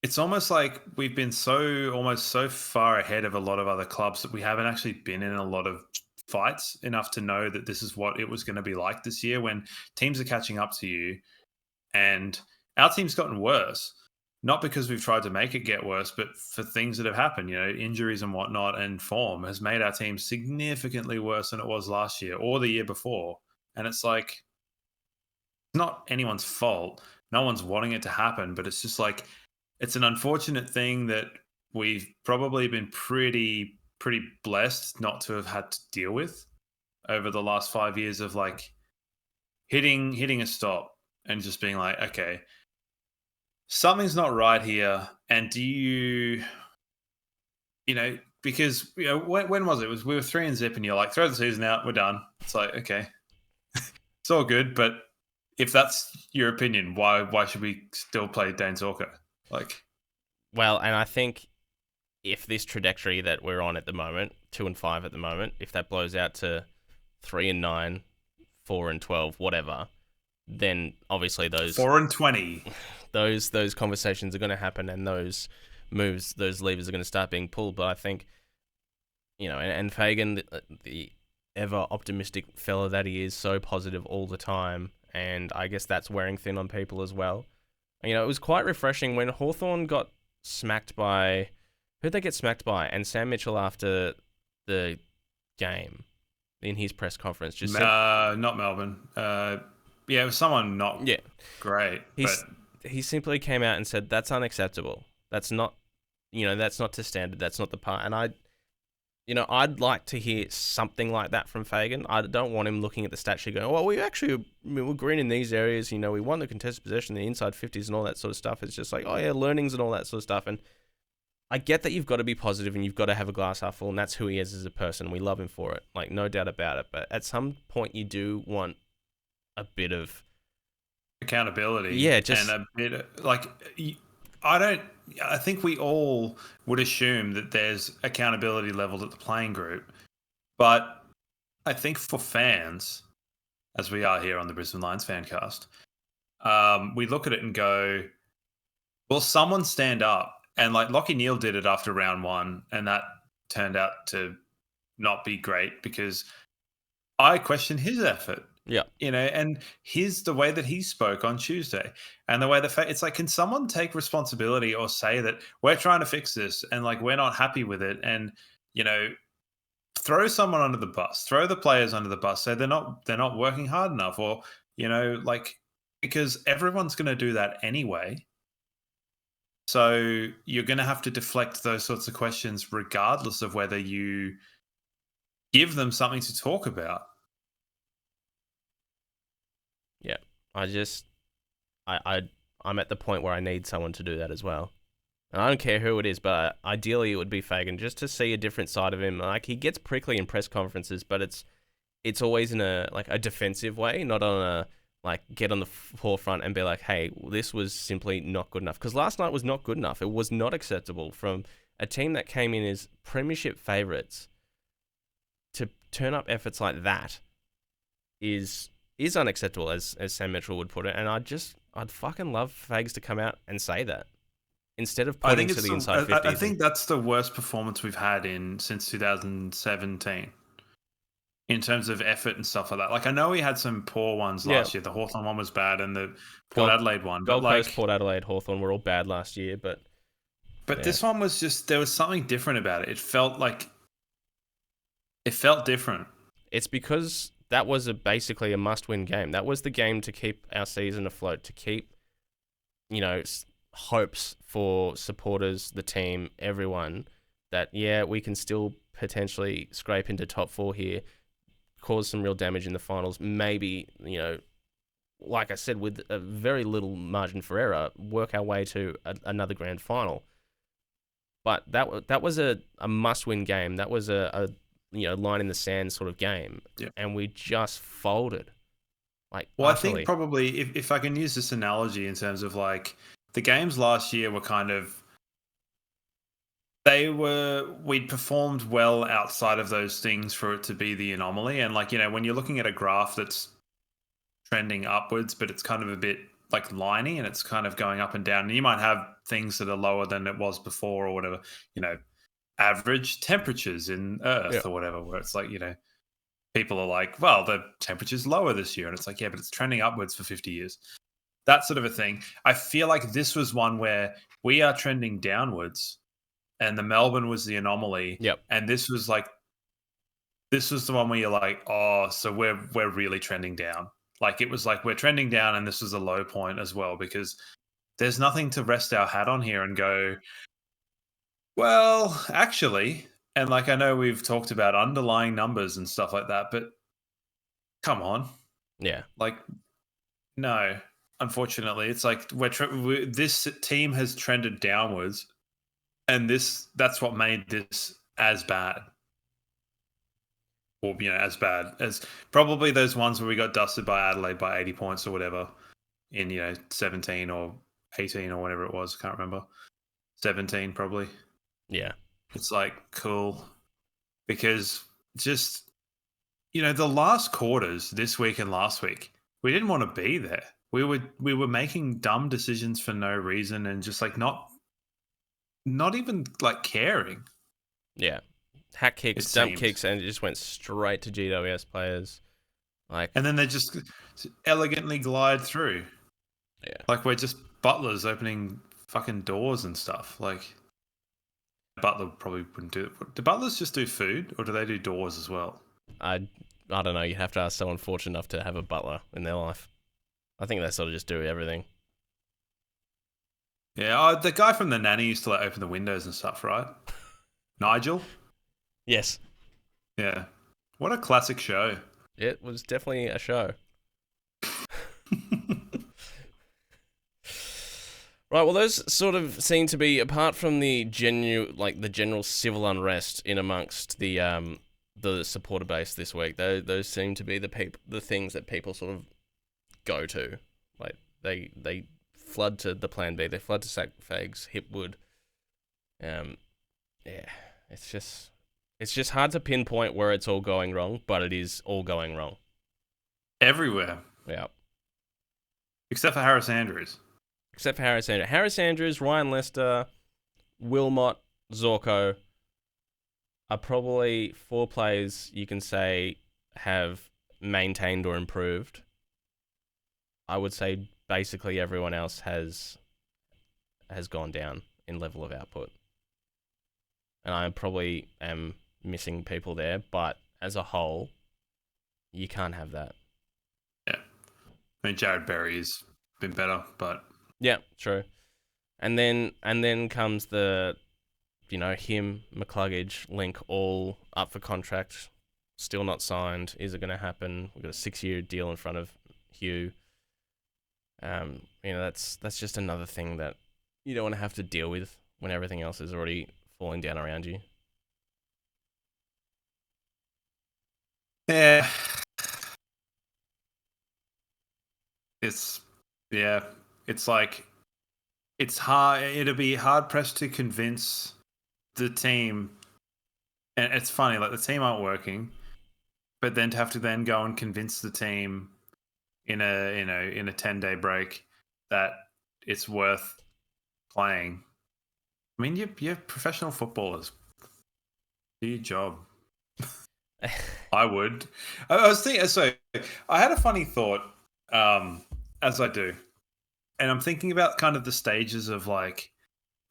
it's almost like we've been almost so far ahead of a lot of other clubs that we haven't actually been in a lot of fights enough to know that this is what it was going to be like this year, when teams are catching up to you. And our team's gotten worse, not because we've tried to make it get worse, but for things that have happened, injuries and whatnot, and form has made our team significantly worse than it was last year or the year before. And it's like, it's not anyone's fault. No one's wanting it to happen, but it's just like, it's an unfortunate thing that we've probably been pretty blessed not to have had to deal with over the last 5 years of like hitting a stop and just being like, okay, something's not right here. And do you because when was it? We were 3-0 and you're like, throw the season out, we're done. It's like, okay, it's all good, but if that's your opinion, why should we still play Dane Zorko? Like, well, and I think if this trajectory that we're on at the moment, 2-5 at the moment, if that blows out to 3-9, 4-12, whatever, then obviously those 4-20, those conversations are going to happen, and those moves, those levers are going to start being pulled. But I think, and Fagan, the ever optimistic fella that he is, so positive all the time, and I guess that's wearing thin on people as well. It was quite refreshing when Hawthorn got smacked by... Who'd they get smacked by? And Sam Mitchell, after the game, in his press conference, just said... Not Melbourne. It was someone not great. He simply came out and said, that's unacceptable. That's not, that's not to standard. That's not the part. And I'd like to hear something like that from Fagan. I don't want him looking at the stat sheet going, well, we're green in these areas. We won the contested possession, the inside 50s and all that sort of stuff. It's just like, oh yeah, learnings and all that sort of stuff. And I get that you've got to be positive and you've got to have a glass half full, and that's who he is as a person. We love him for it. Like, no doubt about it. But at some point you do want a bit of accountability. Yeah, and a bit of, like, I think we all would assume that there's accountability leveled at the playing group, but I think for fans, as we are here on the Brisbane Lions Fancast, we look at it and go, will someone stand up? And like Lachie Neale did it after round 1, and that turned out to not be great because I question his effort. Yeah. And the way that he spoke on Tuesday, and the way it's like, can someone take responsibility or say that we're trying to fix this and like we're not happy with it, and throw someone under the bus, throw the players under the bus, say they're not working hard enough, or like, because everyone's going to do that anyway. So you're going to have to deflect those sorts of questions regardless of whether you give them something to talk about. Yeah, I'm at the point where I need someone to do that as well. And I don't care who it is, but ideally it would be Fagan, just to see a different side of him. Like, he gets prickly in press conferences, but it's always in a defensive way, not on a get on the forefront and be like, hey, this was simply not good enough. Because last night was not good enough. It was not acceptable from a team that came in as premiership favourites to turn up efforts like that is unacceptable, as Sam Mitchell would put it. And I'd fucking love Fags to come out and say that instead of pointing to the inside 50s. I think that's the worst performance we've had since 2017 in terms of effort and stuff like that. Like, I know we had some poor ones last year. The Hawthorn one was bad, and the Port Adelaide one. Gold Coast, Port Adelaide, Hawthorn were all bad last year, but this one was just, there was something different about it. It felt different. It's because that was basically a must-win game. That was the game to keep our season afloat, to keep, hopes for supporters, the team, everyone, that, yeah, we can still potentially scrape into top 4 here, cause some real damage in the finals, maybe, like I said, with a very little margin for error, work our way to another grand final. But that was a must-win game. That was a line in the sand sort of game, and we just folded. Well, utterly. I think probably if I can use this analogy in terms of like the games last year were kind of we'd performed well outside of those things for it to be the anomaly. And like, when you're looking at a graph that's trending upwards, but it's kind of a bit like liney and it's kind of going up and down, and you might have things that are lower than it was before or whatever, average temperatures in Earth or whatever, where it's like, people are like, well, the temperature's lower this year. And it's like, yeah, but it's trending upwards for 50 years. That sort of a thing. I feel like this was one where we are trending downwards and the Melbourne was the anomaly. Yep. And this was the one where you're like, oh, so we're really trending down. Like it was like we're trending down and this was a low point as well, because there's nothing to rest our hat on here and go, well, actually, and like I know we've talked about underlying numbers and stuff like that, but come on. Yeah. Like, no, unfortunately, it's like this team has trended downwards, and that's what made this as bad. Or, as bad as probably those ones where we got dusted by Adelaide by 80 points or whatever in, 17 or 18 or whatever it was. I can't remember. 17 probably. Yeah. It's like, cool. Because just, the last quarters this week and last week, we didn't want to be there. We were making dumb decisions for no reason and just like not even like caring. Yeah. Hack kicks, dump kicks, and it just went straight to GWS players. And then they just elegantly glide through. Yeah. Like we're just butlers opening fucking doors and stuff. Like Butler probably wouldn't do it. Do butlers just do food or do they do doors as well? I don't know. You have to ask someone fortunate enough to have a butler in their life. I think they sort of just do everything. Yeah, the guy from The Nanny used to like open the windows and stuff, right? Nigel? Yes. Yeah. What a classic show. It was definitely a show. Right, well, those sort of seem to be, apart from the general civil unrest in amongst the supporter base this week, those seem to be the things that people sort of go to. Like they flood to the Plan B, they flood to Sack Fags, Hipwood. Yeah, it's just hard to pinpoint where it's all going wrong, but it is all going wrong everywhere. Yeah, except for Harris Andrews. Harris Andrews, Ryan Lester, Wilmot, Zorko are probably 4 players you can say have maintained or improved. I would say basically everyone else has gone down in level of output. And I probably am missing people there, but as a whole, you can't have that. Yeah. I mean, Jared Berry's been better, but... Yeah, true. And then comes the, him, McCluggage, Link, all up for contract, still not signed. Is it going to happen? We've got a 6-year deal in front of Hugh. That's just another thing that you don't want to have to deal with when everything else is already falling down around you. Yeah. It's like it's hard. It'll be hard pressed to convince the team, and it's funny. Like the team aren't working, but then to have to then go and convince the team in a 10-day break that it's worth playing. I mean, you're professional footballers. Do your job. I would. I was thinking. So I had a funny thought, as I do, and I'm thinking about kind of the stages of like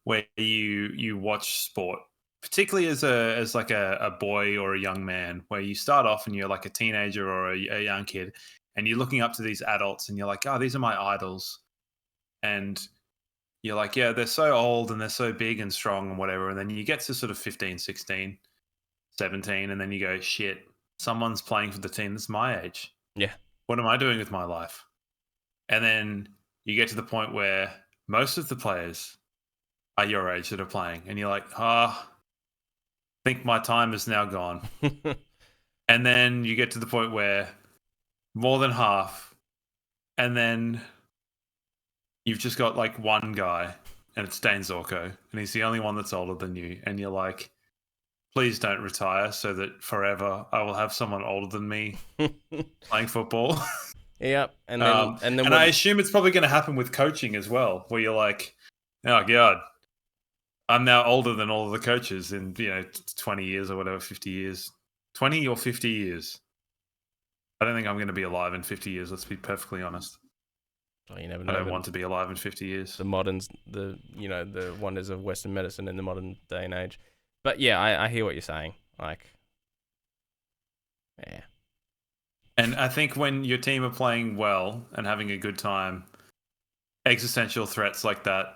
where you watch sport, particularly as a boy or a young man, where you start off and you're like a teenager or a young kid, and you're looking up to these adults, and you're like, oh, these are my idols, and you're like, yeah, they're so old and they're so big and strong and whatever, and then you get to sort of 15, 16, 17, and then you go, shit, someone's playing for the team that's my age. Yeah. What am I doing with my life? And then you get to the point where most of the players are your age that are playing, and you're like, think my time is now gone. And then you get to the point where more than half, and then you've just got like one guy, and it's Dane Zorko, and he's the only one that's older than you, and you're like, please don't retire so that forever I will have someone older than me playing football. Yep. And I assume it's probably going to happen with coaching as well, where you're like, oh God, I'm now older than all of the coaches in 20 years or whatever, 50 years, 20 or 50 years. I don't think I'm going to be alive in 50 years. Let's be perfectly honest. Oh, you never know. I don't want to be alive in 50 years. The moderns, the wonders of Western medicine in the modern day and age. But yeah, I hear what you're saying. Like, yeah. And I think when your team are playing well and having a good time, existential threats like that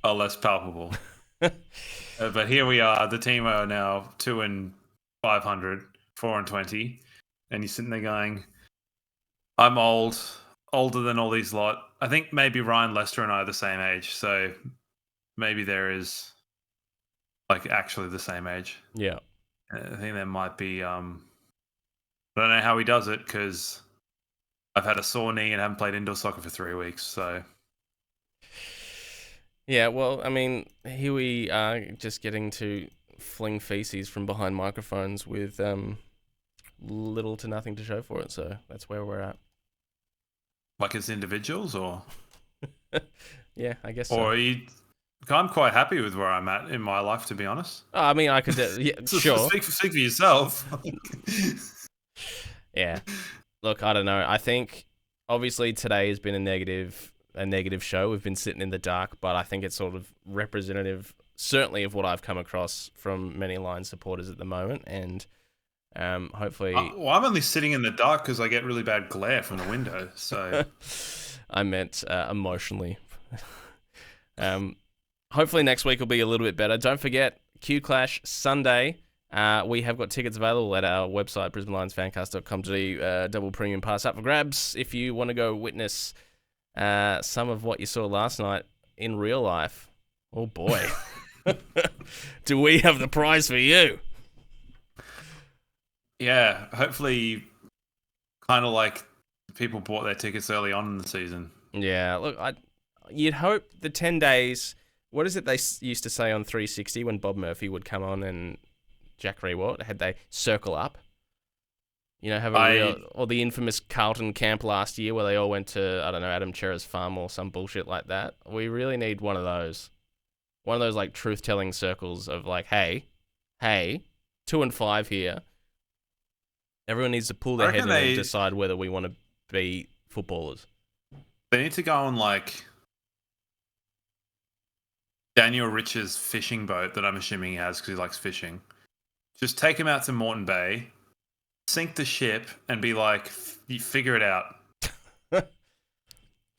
are less palpable. But here we are. The team are now 2-500, 4-20, and you're sitting there going, I'm older than all these lot. I think maybe Ryan Lester and I are the same age, so maybe there is like actually the same age. Yeah. I think there might be. I don't know how he does it because I've had a sore knee and haven't played indoor soccer for 3 weeks. So yeah, well, I mean, here we are just getting to fling feces from behind microphones with little to nothing to show for it. So that's where we're at. Like as individuals, or yeah, I guess. Or I'm quite happy with where I'm at in my life, to be honest. Oh, I mean, I could, yeah, sure. Speak for yourself. Yeah. Look, I don't know. I think obviously today has been a negative show. We've been sitting in the dark, but I think it's sort of representative, certainly, of what I've come across from many Lions supporters at the moment, and hopefully. Well, I'm only sitting in the dark because I get really bad glare from the window. So I meant emotionally. Hopefully next week will be a little bit better. Don't forget Q Clash Sunday. We have got tickets available at our website, brisbanelionsfancast.com. Double premium pass up for grabs if you want to go witness some of what you saw last night in real life. Oh boy. Do we have the prize for you? Yeah, hopefully kind of like people bought their tickets early on in the season. Yeah, look, you'd hope the 10 days, what is it they used to say on 360 when Bob Murphy would come on and Jack Rewalt, had they circle up? You know, or the infamous Carlton camp last year where they all went to, I don't know, Adam Chera's farm or some bullshit like that. We really need one of those. One of those, like, truth-telling circles of, like, hey, 2-5 here. Everyone needs to pull their head in and decide whether we want to be footballers. They need to go on, like, Daniel Rich's fishing boat that I'm assuming he has because he likes fishing. Just take him out to Moreton Bay, sink the ship, and be like, you figure it out.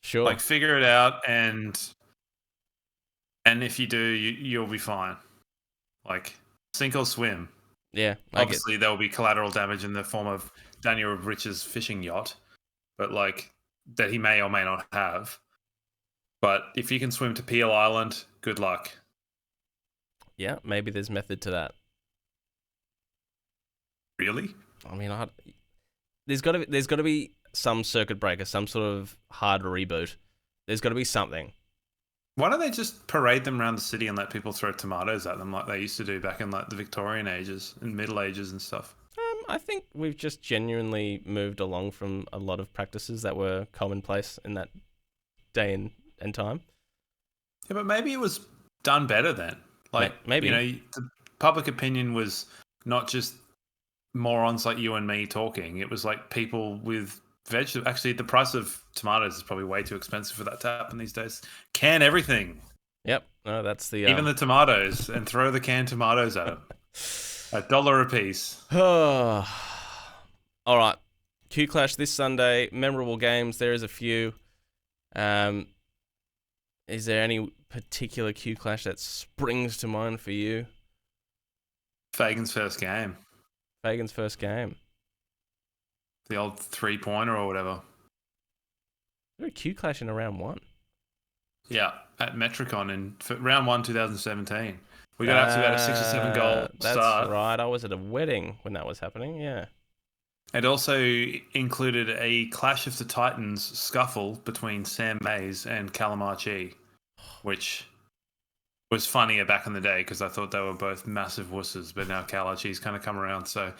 Sure. Like, figure it out, and if you do, you'll be fine. Like, sink or swim. Yeah. Obviously, there will be collateral damage in the form of Daniel Rich's fishing yacht, but like that he may or may not have. But if you can swim to Peel Island, good luck. Yeah, maybe there's method to that. Really? I mean, there's got to be some circuit breaker, some sort of hard reboot. There's got to be something. Why don't they just parade them around the city and let people throw tomatoes at them like they used to do back in like the Victorian ages and Middle Ages and stuff? I think we've just genuinely moved along from a lot of practices that were commonplace in that day and time. Yeah, but maybe it was done better then. Like, maybe. You know, the public opinion was not just morons like you and me talking. It was like people with vegetables. Actually, the price of tomatoes is probably way too expensive for that to happen these days. Can everything. Yep. No, that's the... Even the tomatoes, and throw the canned tomatoes at them. $1 a piece. All right. Q Clash this Sunday. Memorable games. There is a few. Is there any particular Q Clash that springs to mind for you? Fagan's first game. Fagan's first game. The old 3-pointer or whatever. There a Q Clash in round one. Yeah, at Metricon in round 1, 2017. We got out to about a 6 or 7 goal That's start. right. I was at a wedding when that was happening. Yeah. It also included a Clash of the Titans scuffle between Sam Mays and Callum Archie, which was funnier back in the day because I thought they were both massive wusses, but now Cal Archie's kind of come around. So,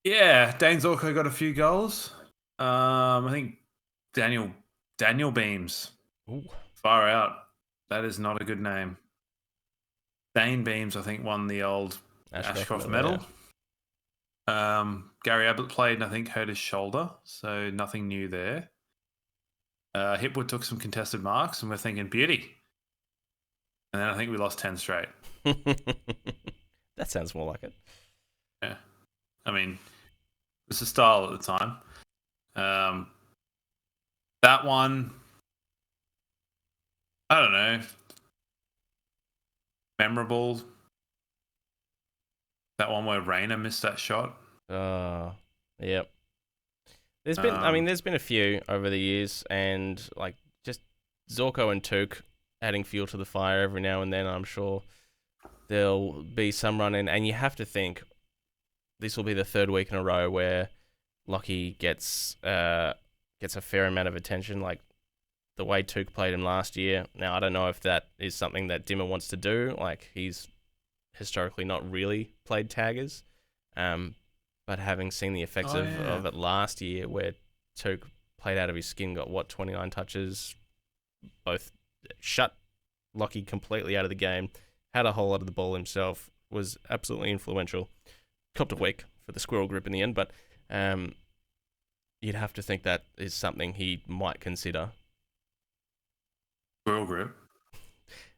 yeah, Dane Zorko got a few goals. I think Daniel Beams. Ooh. Far out. That is not a good name. Dane Beams, I think, won the old Ashcroft medal. Yeah. Gary Ablett played and I think hurt his shoulder, so nothing new there. Hipwood took some contested marks and we're thinking beauty. And then I think we lost 10 straight. That sounds more like it. Yeah. I mean, it's a style at the time. That one, I don't know. Memorable. That one where Rayner missed that shot. Yep. There's been a few over the years, and like just Zorko and Took adding fuel to the fire every now and then. I'm sure there'll be some run in, and you have to think this will be the third week in a row where Lockie gets a fair amount of attention. Like the way Took played him last year. Now I don't know if that is something that Dimmer wants to do. Like he's historically not really played taggers. But having seen the effects of it last year where Took played out of his skin, got 29 touches, both shut Lockie completely out of the game, had a whole lot of the ball himself, was absolutely influential. Copped a week for the squirrel grip in the end, but you'd have to think that is something he might consider. Squirrel grip?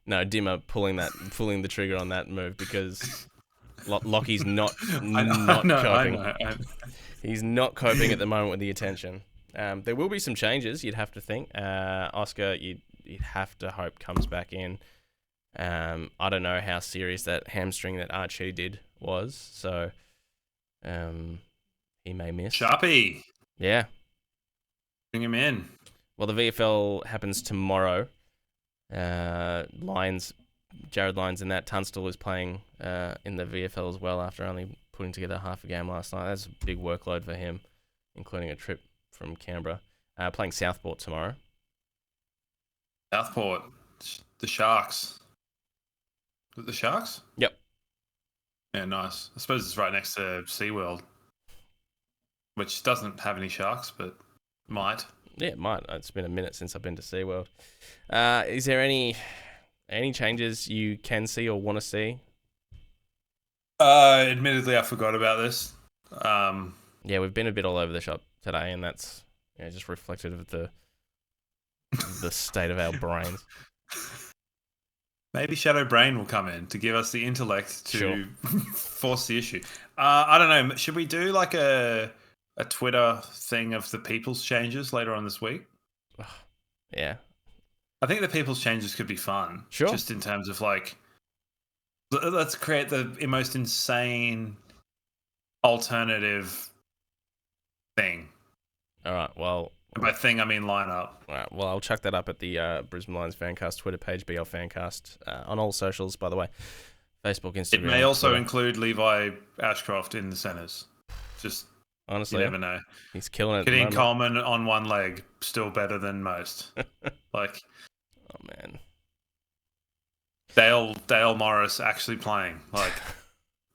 No, Dimmer pulling the trigger on that move because Lockie's not coping. I know. He's not coping at the moment with the attention. There will be some changes, you'd have to think. Oscar, you'd have to hope comes back in. I don't know how serious that hamstring that Archie did was, so he may miss. Sharpie. Yeah. Bring him in. Well, the VFL happens tomorrow. Jared Lyons in that. Tunstall is playing in the VFL as well after only putting together half a game last night. That's a big workload for him, including a trip from Canberra. Playing Southport tomorrow. Southport. The Sharks. Is it the Sharks? Yep. Yeah, nice. I suppose it's right next to SeaWorld, which doesn't have any sharks, but might. Yeah, it might. It's been a minute since I've been to SeaWorld. Is there any changes you can see or want to see? Admittedly, I forgot about this. Yeah, we've been a bit all over the shop today, and that's just reflective of the state of our brains. Maybe Shadow Brain will come in to give us the intellect to Sure. force the issue. I don't know. Should we do like a Twitter thing of the people's changes later on this week? Yeah. I think the people's changes could be fun. Sure. Just in terms of like, let's create the most insane alternative thing. All right. Well, And by thing, I mean lineup. all right. Well, I'll chuck that up at the Brisbane Lions Fancast Twitter page, BL Fancast, on all socials, by the way. Facebook, Instagram. It may also Twitter. include Levi Ashcroft in the centres. Just Honestly, you never know. he's killing it. At the Kadeem moment. Coleman on one leg, still better than most. Like Oh man. Dale Morris actually playing, like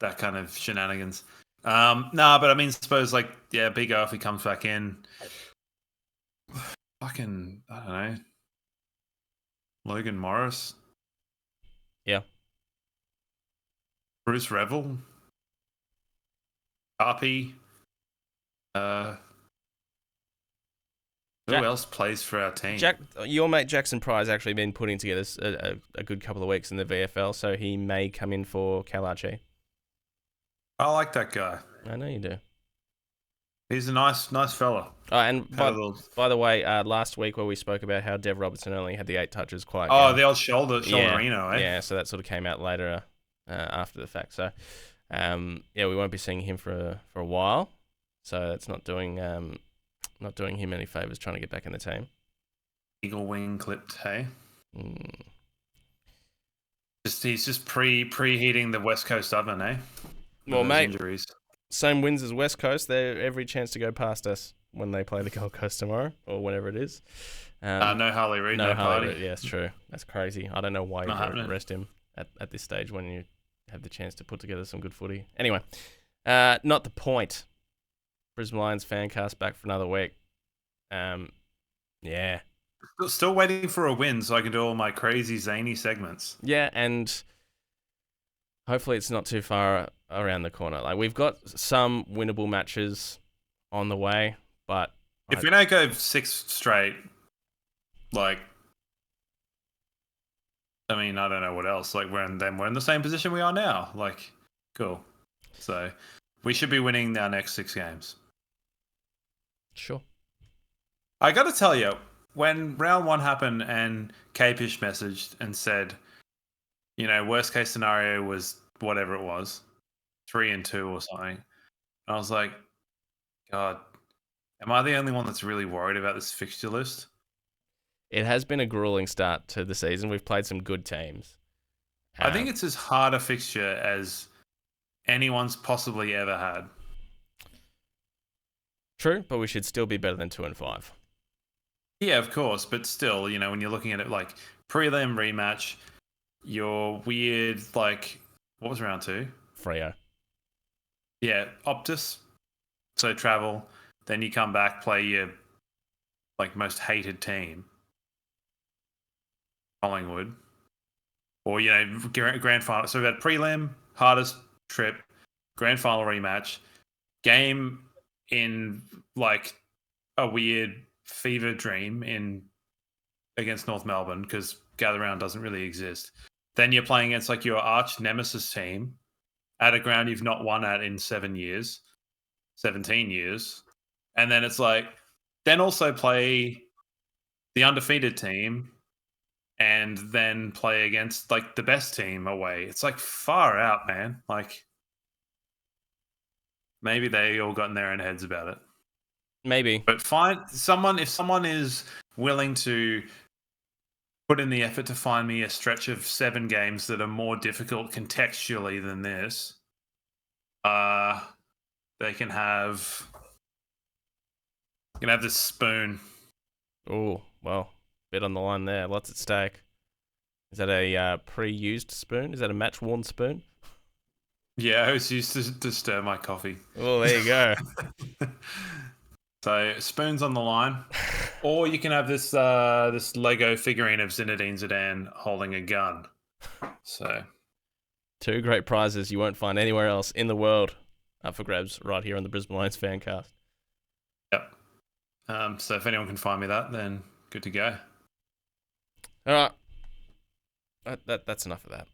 that kind of shenanigans. But I mean, suppose like Big O if he comes back in. Fucking, I don't know. Logan Morris. Yeah. Bruce Revel. Harpy. Who else plays for our team? Your mate Jackson Pry's actually been putting together a good couple of weeks in the VFL, so he may come in for Kalachi. I like that guy. I know you do. He's a nice fella. Oh, and by the way, last week where we spoke about how Dev Robertson only had the 8 touches, quite. The old shoulderino, eh? Yeah, so that sort of came out later after the fact. So, we won't be seeing him for a while. So it's not doing him any favors trying to get back in the team. Eagle wing clipped, hey? He's just preheating the West Coast oven, eh? Well, mate, injuries. Same wins as West Coast. They're every chance to go past us when they play the Gold Coast tomorrow or whenever it is. No Harley Reid, no Harley party. Reid. Yeah, it's true. That's crazy. I don't know why you rest him at this stage when you have the chance to put together some good footy. Anyway, not the point. Brisbane Lions Fancast back for another week. Yeah. Still waiting for a win so I can do all my crazy zany segments. Yeah, and hopefully it's not too far around the corner. Like, we've got some winnable matches on the way, but if we don't go 6 straight, like, I mean, I don't know what else. Like, we're in the same position we are now. Like, cool. So we should be winning our next 6 games. Sure. I got to tell you, when round 1 happened and K-Pish messaged and said, worst case scenario was whatever it was, 3-2 or something. I was like, God, am I the only one that's really worried about this fixture list? It has been a grueling start to the season. We've played some good teams. I think it's as hard a fixture as anyone's possibly ever had. True, but we should still be better than 2 and 5. Yeah, of course, but still, when you're looking at it like prelim rematch, your weird, like, what was round 2? Freo. Yeah, Optus. So travel, then you come back, play your most hated team, Collingwood, or grand final. So we had prelim, hardest trip, grand final rematch, game in a weird fever dream against North Melbourne because Gather Round doesn't really exist. Then you're playing against your arch nemesis team at a ground you've not won at in 17 years. And then it's then also play the undefeated team and then play against the best team away. It's far out, man. Maybe they all got in their own heads about it. Maybe. But if someone is willing to put in the effort to find me a stretch of 7 games that are more difficult contextually than this, they can have this spoon. Oh, well, bit on the line there. Lots at stake. Is that a pre-used spoon? Is that a match-worn spoon? Yeah, I was used to stir my coffee. Oh, there you go. So spoons on the line, or you can have this Lego figurine of Zinedine Zidane holding a gun. So 2 great prizes you won't find anywhere else in the world up for grabs right here on the Brisbane Lions Fancast. Yep. So if anyone can find me that, then good to go. All right. That's enough of that.